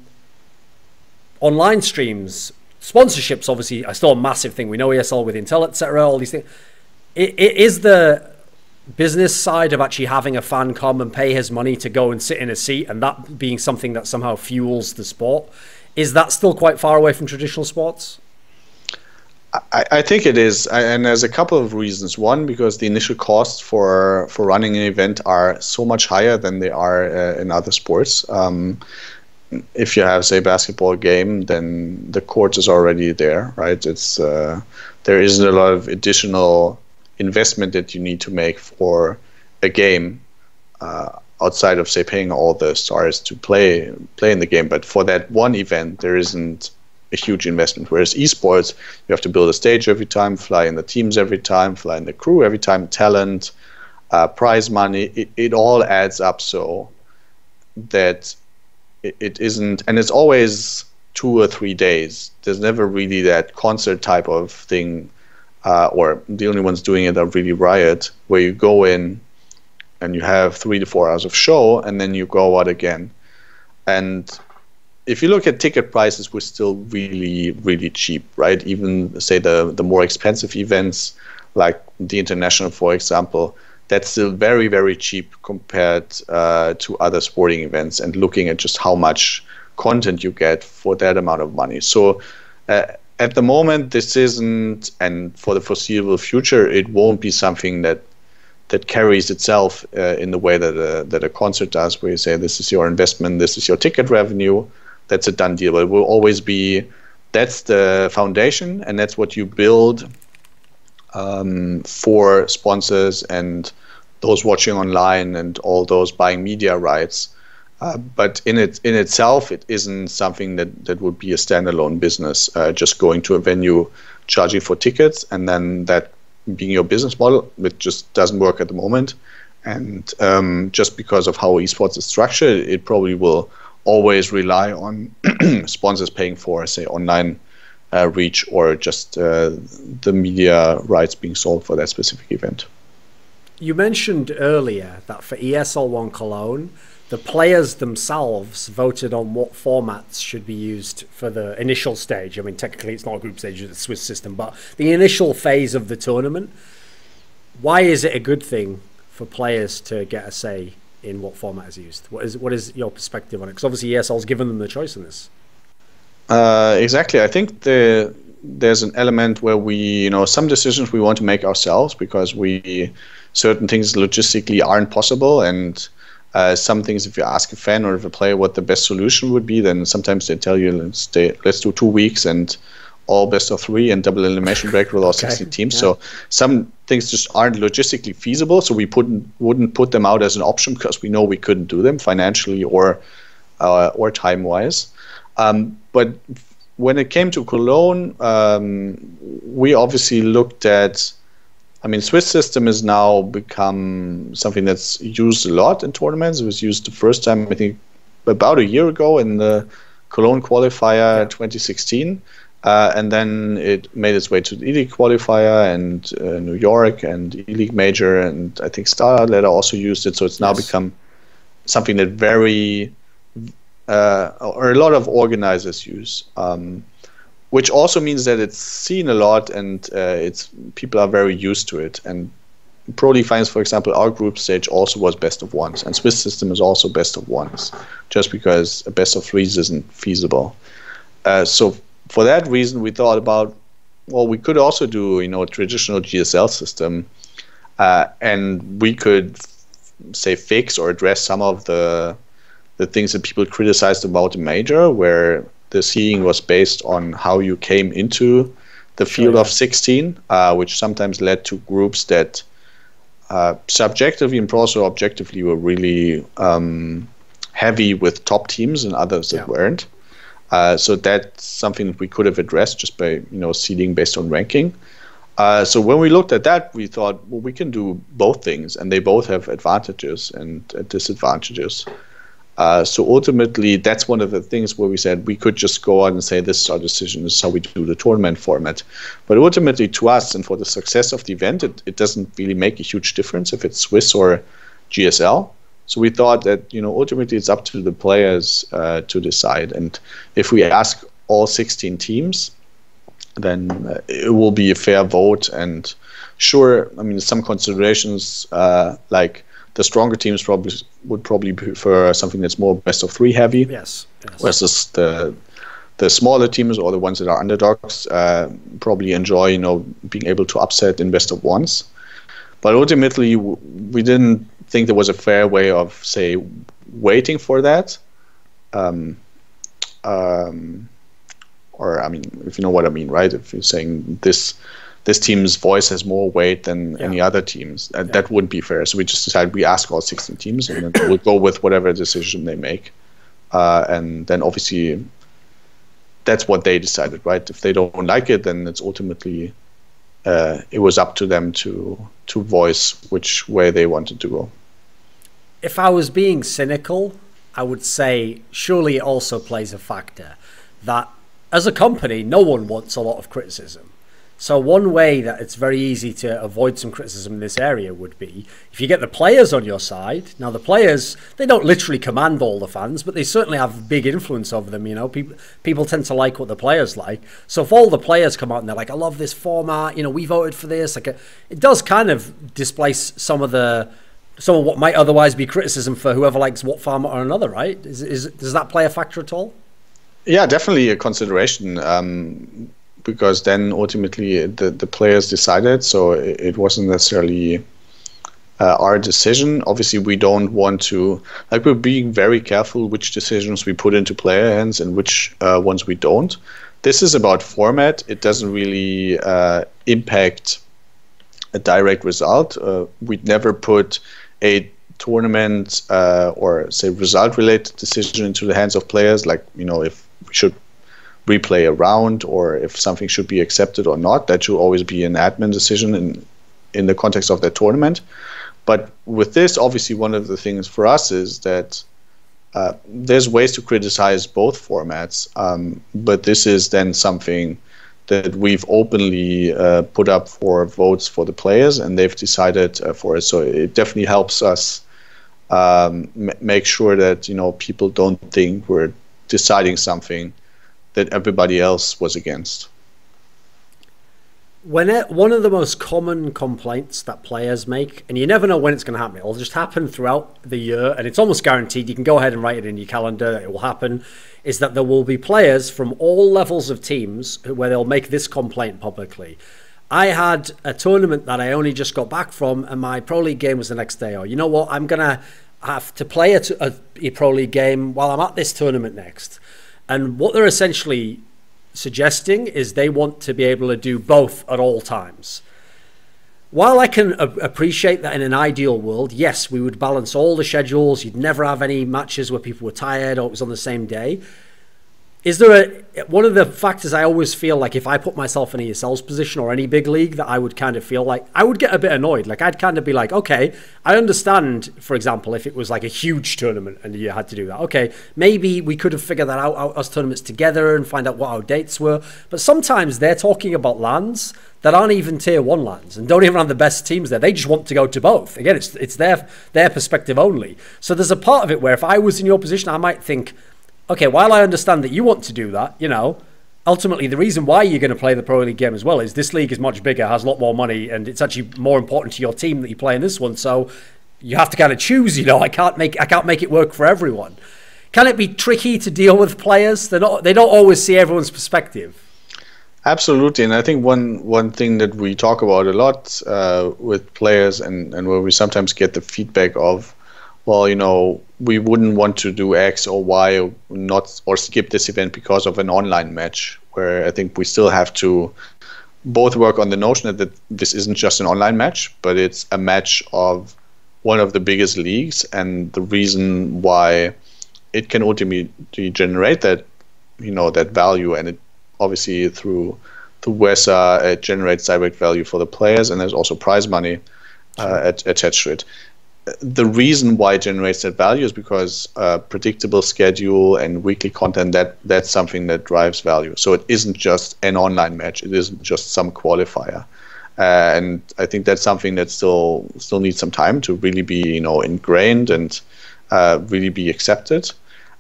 online streams. Sponsorships, obviously, are still a massive thing. We know ESL with Intel, etc., all these things. It is the business side of actually having a fan come and pay his money to go and sit in a seat, and that being something that somehow fuels the sport. Is that still quite far away from traditional sports? I think it is, and there's a couple of reasons. One, because the initial costs for running an event are so much higher than they are in other sports. If you have, say, a basketball game, then the court is already there, right? It's there isn't a lot of additional investment that you need to make for a game outside of, say, paying all the stars to play in the game. But for that one event, there isn't a huge investment. Whereas esports, you have to build a stage every time, fly in the teams every time, fly in the crew every time, talent, prize money. It all adds up so that it isn't, and it's always 2 or 3 days. There's never really that concert type of thing, or the only ones doing it are really Riot, where you go in and you have 3 to 4 hours of show and then you go out again. And if you look at ticket prices, we're still really, really cheap, right? Even, say, the more expensive events like the International, for example, that's still very, very cheap compared to other sporting events, and looking at just how much content you get for that amount of money. So at the moment, this isn't, and for the foreseeable future, it won't be something that carries itself in the way that a concert does, where you say, this is your investment, this is your ticket revenue, that's a done deal. But it will always be that's the foundation, and that's what you build for sponsors and those watching online and all those buying media rights. But in itself, it isn't something that would be a standalone business, just going to a venue, charging for tickets, and then that being your business model, which just doesn't work at the moment. And just because of how esports is structured, it probably will always rely on sponsors paying for, say, online reach, or just the media rights being sold for that specific event. You mentioned earlier that for ESL One Cologne, the players themselves voted on what formats should be used for the initial stage. I mean, technically it's not a group stage, it's a Swiss system, but the initial phase of the tournament. Why is it a good thing for players to get a say in what format is used? What is your perspective on it? Because obviously ESL's given them the choice in this. Exactly. I think there's an element where we, some decisions we want to make ourselves because certain things logistically aren't possible, and some things, if you ask a fan or if a player what the best solution would be, then sometimes they tell you, let's do 2 weeks and all best of 3 and double elimination break with all 16 teams. Yeah. So some things just aren't logistically feasible, so we wouldn't put them out as an option because we know we couldn't do them financially or time-wise. But when it came to Cologne, we obviously looked at, Swiss system has now become something that's used a lot in tournaments. It was used the first time, I think, about a year ago in the Cologne qualifier 2016. And then it made its way to the E-League qualifier and New York and E-League Major, and I think Starladder also used it. So it's now become something that or a lot of organizers use, which also means that it's seen a lot, and people are very used to it. And Pro League Finals, for example, our group stage also was best of ones, and Swiss system is also best of ones, just because a best of threes isn't feasible. So for that reason, we thought about, we could also do a traditional GSL system, and we could say fix or address some of the things that people criticized about the major, where the seeding was based on how you came into the field of 16, which sometimes led to groups that subjectively and also objectively were really heavy with top teams and others that weren't. So that's something that we could have addressed just by seeding based on ranking. So when we looked at that, we thought, we can do both things, and they both have advantages and disadvantages. So ultimately, that's one of the things where we said we could just go out and say, this is our decision, this is how we do the tournament format. But ultimately, to us and for the success of the event, it doesn't really make a huge difference if it's Swiss or GSL. So we thought that ultimately it's up to the players to decide. And if we ask all 16 teams, then it will be a fair vote. And sure, some considerations like the stronger teams would probably prefer something that's more best of 3 heavy. Yes. Versus the smaller teams or the ones that are underdogs probably enjoy being able to upset in best of ones. But ultimately, we didn't think there was a fair way of, say, waiting for that. Or if you know what I mean, right? If you're saying this team's voice has more weight than any other teams, that wouldn't be fair. So we just decided we ask all 16 teams, and then we'll go with whatever decision they make. And then obviously that's what they decided, right? If they don't like it, then it's ultimately it was up to them to voice which way they wanted to go. If I was being cynical, I would say surely it also plays a factor that as a company, no one wants a lot of criticism. So one way that it's very easy to avoid some criticism in this area would be if you get the players on your side. Now the players, they don't literally command all the fans, but they certainly have big influence over them. People tend to like what the players like. So if all the players come out and they're like, I love this format, we voted for this, it does kind of displace some of what might otherwise be criticism for whoever likes what format or another, right? Does that play a factor at all? Yeah, definitely a consideration. Because then ultimately the players decided, so it wasn't necessarily our decision. Obviously, we don't want to, we're being very careful which decisions we put into player hands and which ones we don't. this is about format. It doesn't really impact a direct result. We'd never put a tournament or say result-related decision into the hands of players, like, you know, if we should replay a round or if something should be accepted or not. That should always be an admin decision in the context of that tournament. But with this, obviously, one of the things for us is that there's ways to criticize both formats, but this is then something that we've openly put up for votes for the players, and they've decided for it. So it definitely helps us make sure that, you know, people don't think we're deciding something that everybody else was against. One of the most common complaints that players make, and you never know when it's going to happen, it'll just happen throughout the year, and it's almost guaranteed, you can go ahead and write it in your calendar that it will happen, is that there will be players from all levels of teams where they'll make this complaint publicly. I had a tournament that I only just got back from, and my Pro League game was the next day. Or, you know what, I'm going to have to play a Pro League game while I'm at this tournament next. And what they're essentially suggesting is they want to be able to do both at all times. While I can appreciate that in an ideal world, yes, we would balance all the schedules. You'd never have any matches where people were tired or it was on the same day. Is there one of the factors I always feel like if I put myself in ESL's position or any big league that I would kind of feel like I would get a bit annoyed. Like I'd kind of be like, okay, I understand, for example, if it was like a huge tournament and you had to do that. Okay, maybe we could have figured that out as tournaments together and find out what our dates were. But sometimes they're talking about lands that aren't even tier 1 lands and don't even have the best teams there. They just want to go to both. Again, it's their perspective only. So there's a part of it where if I was in your position, I might think, okay, while I understand that you want to do that, you know, ultimately the reason why you're going to play the Pro League game as well is this league is much bigger, has a lot more money, and it's actually more important to your team that you play in this one. So you have to kind of choose, you know, I can't make it work for everyone. Can it be tricky to deal with players? They don't always see everyone's perspective. Absolutely, and I think one thing that we talk about a lot with players and where we sometimes get the feedback of, well, you know, we wouldn't want to do X or Y or skip this event because of an online match, where I think we still have to both work on the notion that this isn't just an online match, but it's a match of one of the biggest leagues, and the reason why it can ultimately generate that, you know, that value, and it obviously through WESA it generates direct value for the players, and there's also prize money attached to it. The reason why it generates that value is because predictable schedule and weekly content, that's something that drives value. So it isn't just an online match. It isn't just some qualifier. And I think that's something that still needs some time to really be, you know, ingrained and really be accepted.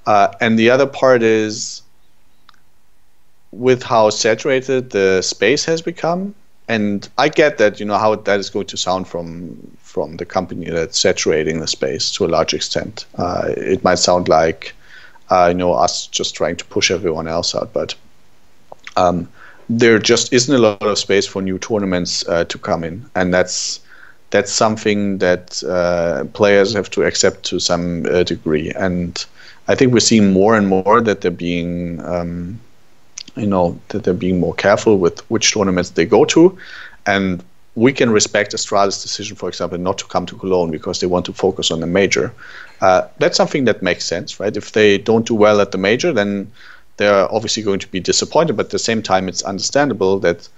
And the other part is with how saturated the space has become. And I get that, you know, how that is going to sound from the company that's saturating the space to a large extent. It might sound like, you know, us just trying to push everyone else out, but there just isn't a lot of space for new tournaments to come in, and that's something that players have to accept to some degree. And I think we're seeing more and more that they're being more careful with which tournaments they go to, and we can respect Astralis' decision, for example, not to come to Cologne because they want to focus on the major. That's something that makes sense, right? If they don't do well at the major, then they're obviously going to be disappointed, but at the same time, it's understandable that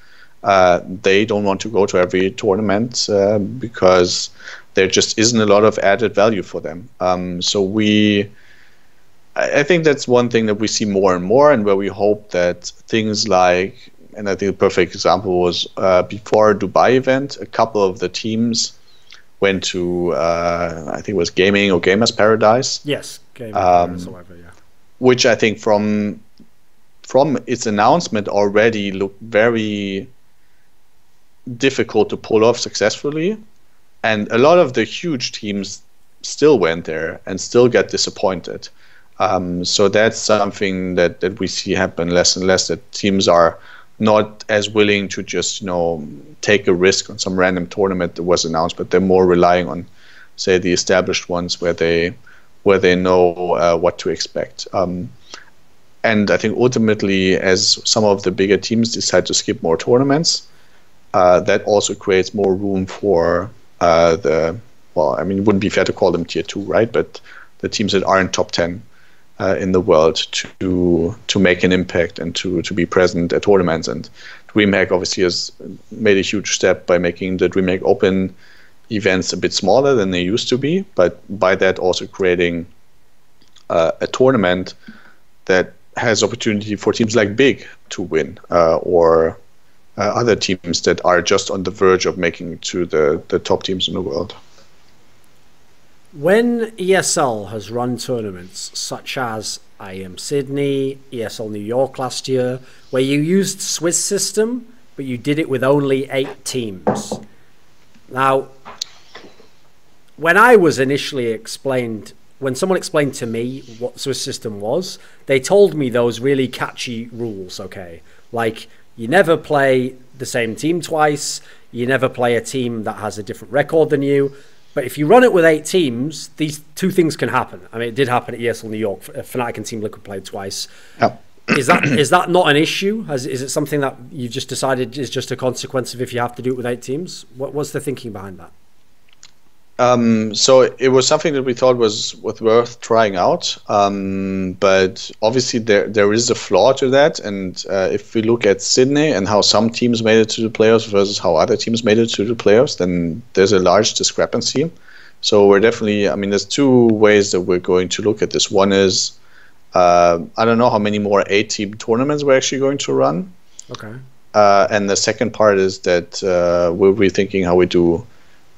they don't want to go to every tournament because there just isn't a lot of added value for them. I think that's one thing that we see more and more, and where we hope that things like, and I think the perfect example was before Dubai event, a couple of the teams went to, I think it was Gaming or Gamers Paradise. Yes, Gaming Paradise, however, yeah. Which I think from its announcement already looked very difficult to pull off successfully. And a lot of the huge teams still went there and still got disappointed. So that's something that we see happen less and less, that teams are not as willing to just, you know, take a risk on some random tournament that was announced, but they're more relying on, say, the established ones where they know what to expect. And I think ultimately, as some of the bigger teams decide to skip more tournaments, that also creates more room for it wouldn't be fair to call them tier 2, right? But the teams that aren't top 10 in the world to make an impact and to be present at tournaments. And DreamHack obviously has made a huge step by making the DreamHack Open events a bit smaller than they used to be, but by that also creating a tournament that has opportunity for teams like Big to win, or other teams that are just on the verge of making it to the top teams in the world. When ESL has run tournaments such as IEM Sydney, ESL New York last year, where you used Swiss system, but you did it with only 8 teams. Now, when I was initially when someone explained to me what Swiss system was, they told me those really catchy rules, okay? Like, you never play the same team twice, you never play a team that has a different record than you, but if you run it with 8 teams, these 2 things can happen. I mean, it did happen at ESL New York. Fnatic and Team Liquid played twice. Yep. Is that not an issue? Is it something that you just decided is just a consequence of if you have to do it with 8 teams? What's the thinking behind that? So it was something that we thought was worth trying out, but obviously there is a flaw to that. And if we look at Sydney and how some teams made it to the playoffs versus how other teams made it to the playoffs, then there's a large discrepancy. So we're definitely, there's 2 ways that we're going to look at this. One is, I don't know how many more 8-team tournaments we're actually going to run. Okay. And the second part is that we're rethinking how we do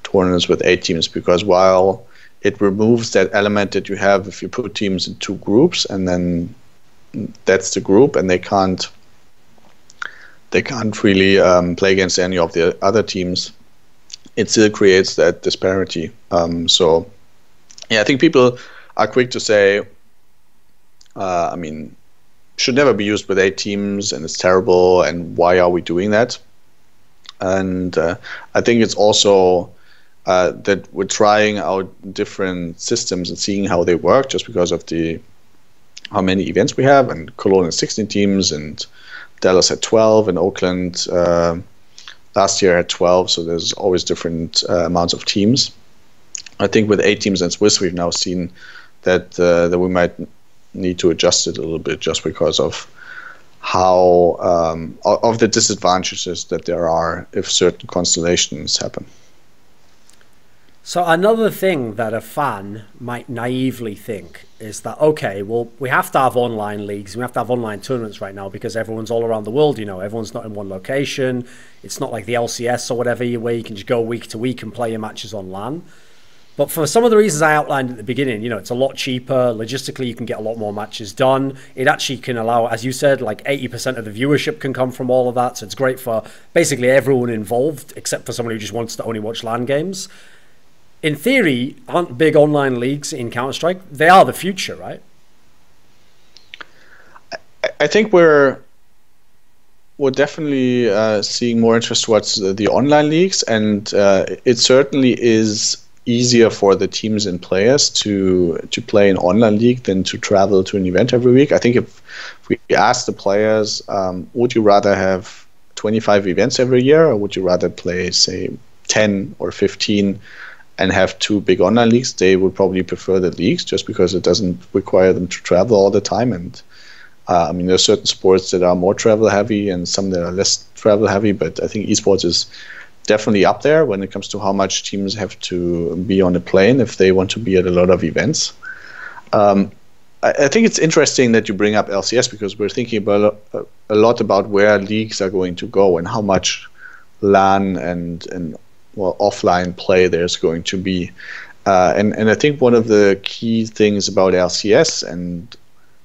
tournaments with 8 teams, because while it removes that element that you have if you put teams in 2 groups and then that's the group and they can't really play against any of the other teams, it still creates that disparity. So I think people are quick to say, should never be used with 8 teams and it's terrible and why are we doing that? And I think it's also that we're trying out different systems and seeing how they work, just because of how many events we have. And Cologne has 16 teams, and Dallas had 12, and Oakland last year had 12. So there's always different amounts of teams. I think with 8 teams and Swiss, we've now seen that we might need to adjust it a little bit, just because of how of the disadvantages that there are if certain constellations happen. So another thing that a fan might naively think is that, okay, well, we have to have online leagues, we have to have online tournaments right now because everyone's all around the world, everyone's not in one location. It's not like the LCS or whatever, where you can just go week to week and play your matches on LAN. But for some of the reasons I outlined at the beginning, it's a lot cheaper. Logistically, you can get a lot more matches done. It actually can allow, as you said, like 80% of the viewership can come from all of that. So it's great for basically everyone involved, except for someone who just wants to only watch LAN games. In theory, aren't big online leagues in Counter-Strike? They are the future, right? I think we're definitely seeing more interest towards the online leagues, and it certainly is easier for the teams and players to play an online league than to travel to an event every week. I think if we ask the players, would you rather have 25 events every year, or would you rather play, say, 10 or 15 and have 2 big online leagues? They would probably prefer the leagues, just because it doesn't require them to travel all the time. And there are certain sports that are more travel heavy and some that are less travel heavy, but I think esports is definitely up there when it comes to how much teams have to be on a plane if they want to be at a lot of events. I think it's interesting that you bring up LCS, because we're thinking about a lot about where leagues are going to go and how much LAN and offline play there's going to be. And I think one of the key things about LCS and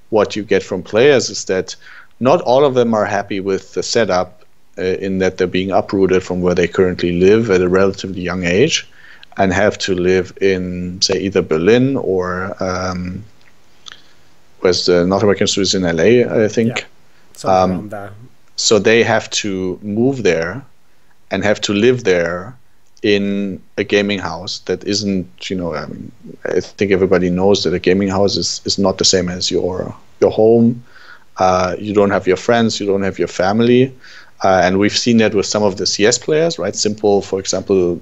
what you get from players is that not all of them are happy with the setup, in that they're being uprooted from where they currently live at a relatively young age and have to live in, say, either Berlin or where's the North American studios in LA, I think. Yeah, around there. So they have to move there and have to live there in a gaming house that isn't, I think everybody knows that a gaming house is not the same as your home. You don't have your friends, you don't have your family. And we've seen that with some of the CS players, right? Simple, for example,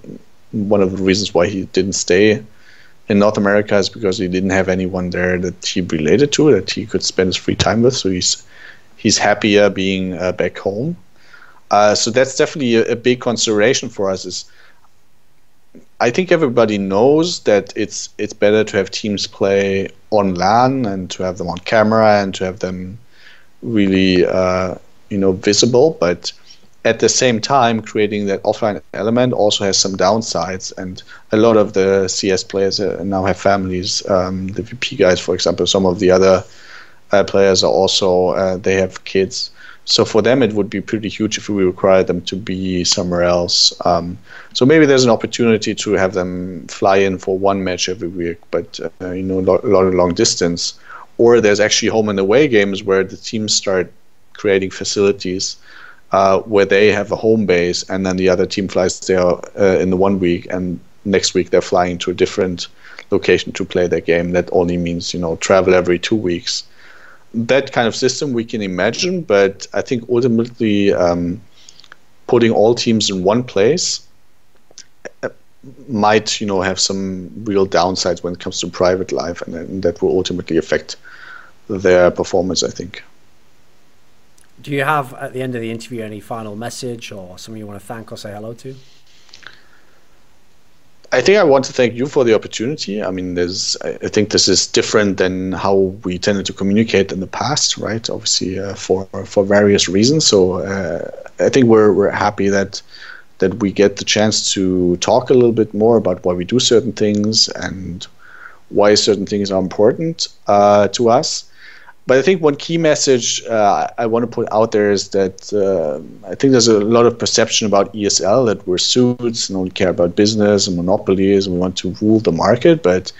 one of the reasons why he didn't stay in North America is because he didn't have anyone there that he related to, that he could spend his free time with. So he's happier being back home. So that's definitely a big consideration for us. Is I think everybody knows that it's better to have teams play on LAN and to have them on camera and to have them really visible, but at the same time creating that offline element also has some downsides, and a lot of the CS players now have families. The VP guys, for example, some of the other players are also they have kids, so for them it would be pretty huge if we require them to be somewhere else. So maybe there's an opportunity to have them fly in for one match every week, but a lot of long distance, or there's actually home and away games where the teams start creating facilities where they have a home base and then the other team flies there in the 1 week, and next week they're flying to a different location to play their game. That only means travel every 2 weeks. That kind of system we can imagine, but I think ultimately putting all teams in one place might have some real downsides when it comes to private life, and that will ultimately affect their performance, I think. Do you have, at the end of the interview, any final message or someone you want to thank or say hello to? I think I want to thank you for the opportunity. I mean, I think this is different than how we tended to communicate in the past, right? Obviously, for various reasons. So I think we're happy that we get the chance to talk a little bit more about why we do certain things and why certain things are important to us. But I think one key message I want to put out there is that I think there's a lot of perception about ESL that we're suits and only care about business and monopolies and we want to rule the market. But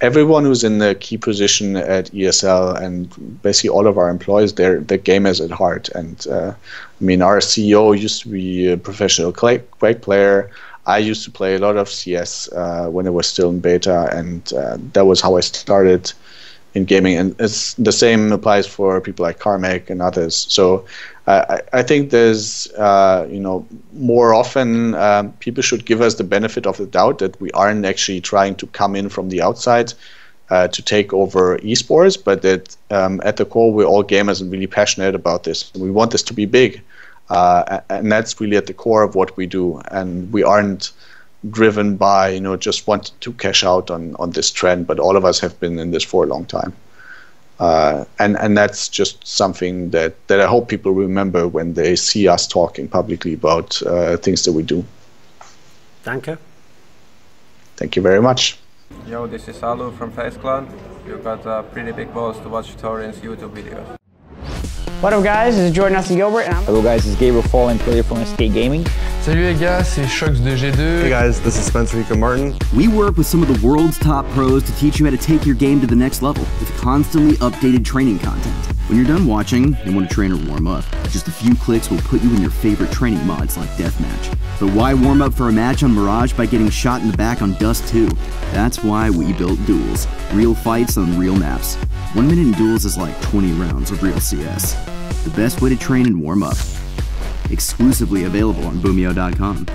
everyone who's in the key position at ESL and basically all of our employees, they're gamers at heart. And I mean, our CEO used to be a professional Quake player. I used to play a lot of CS when it was still in beta, and that was how I started in gaming, and it's the same applies for people like Carmack and others. So I think there's more often people should give us the benefit of the doubt that we aren't actually trying to come in from the outside to take over esports, but that at the core we're all gamers and really passionate about this. We want this to be big, and that's really at the core of what we do, and we aren't driven by just wanting to cash out on this trend, but all of us have been in this for a long time, and that's just something that I hope people remember when they see us talking publicly about things that we do. Danke. Thank you very much. Yo, this is Alu from Face Clan. You got pretty big balls to watch Thorin's YouTube videos. What up guys, this is Jordan Gilbert and Hello guys, this is Gabriel Fallen, player from SK Gaming. Salut les gars, c'est Schulze de G2. Hey guys, this is Spencer Martin. We work with some of the world's top pros to teach you how to take your game to the next level with constantly updated training content. When you're done watching and want to train or warm up, just a few clicks will put you in your favorite training mods like Deathmatch. But why warm up for a match on Mirage by getting shot in the back on Dust 2? That's why we built Duels. Real fights on real maps. 1 minute in Duels is like 20 rounds of real CS. The best way to train and warm up. Exclusively available on Boomeo.com.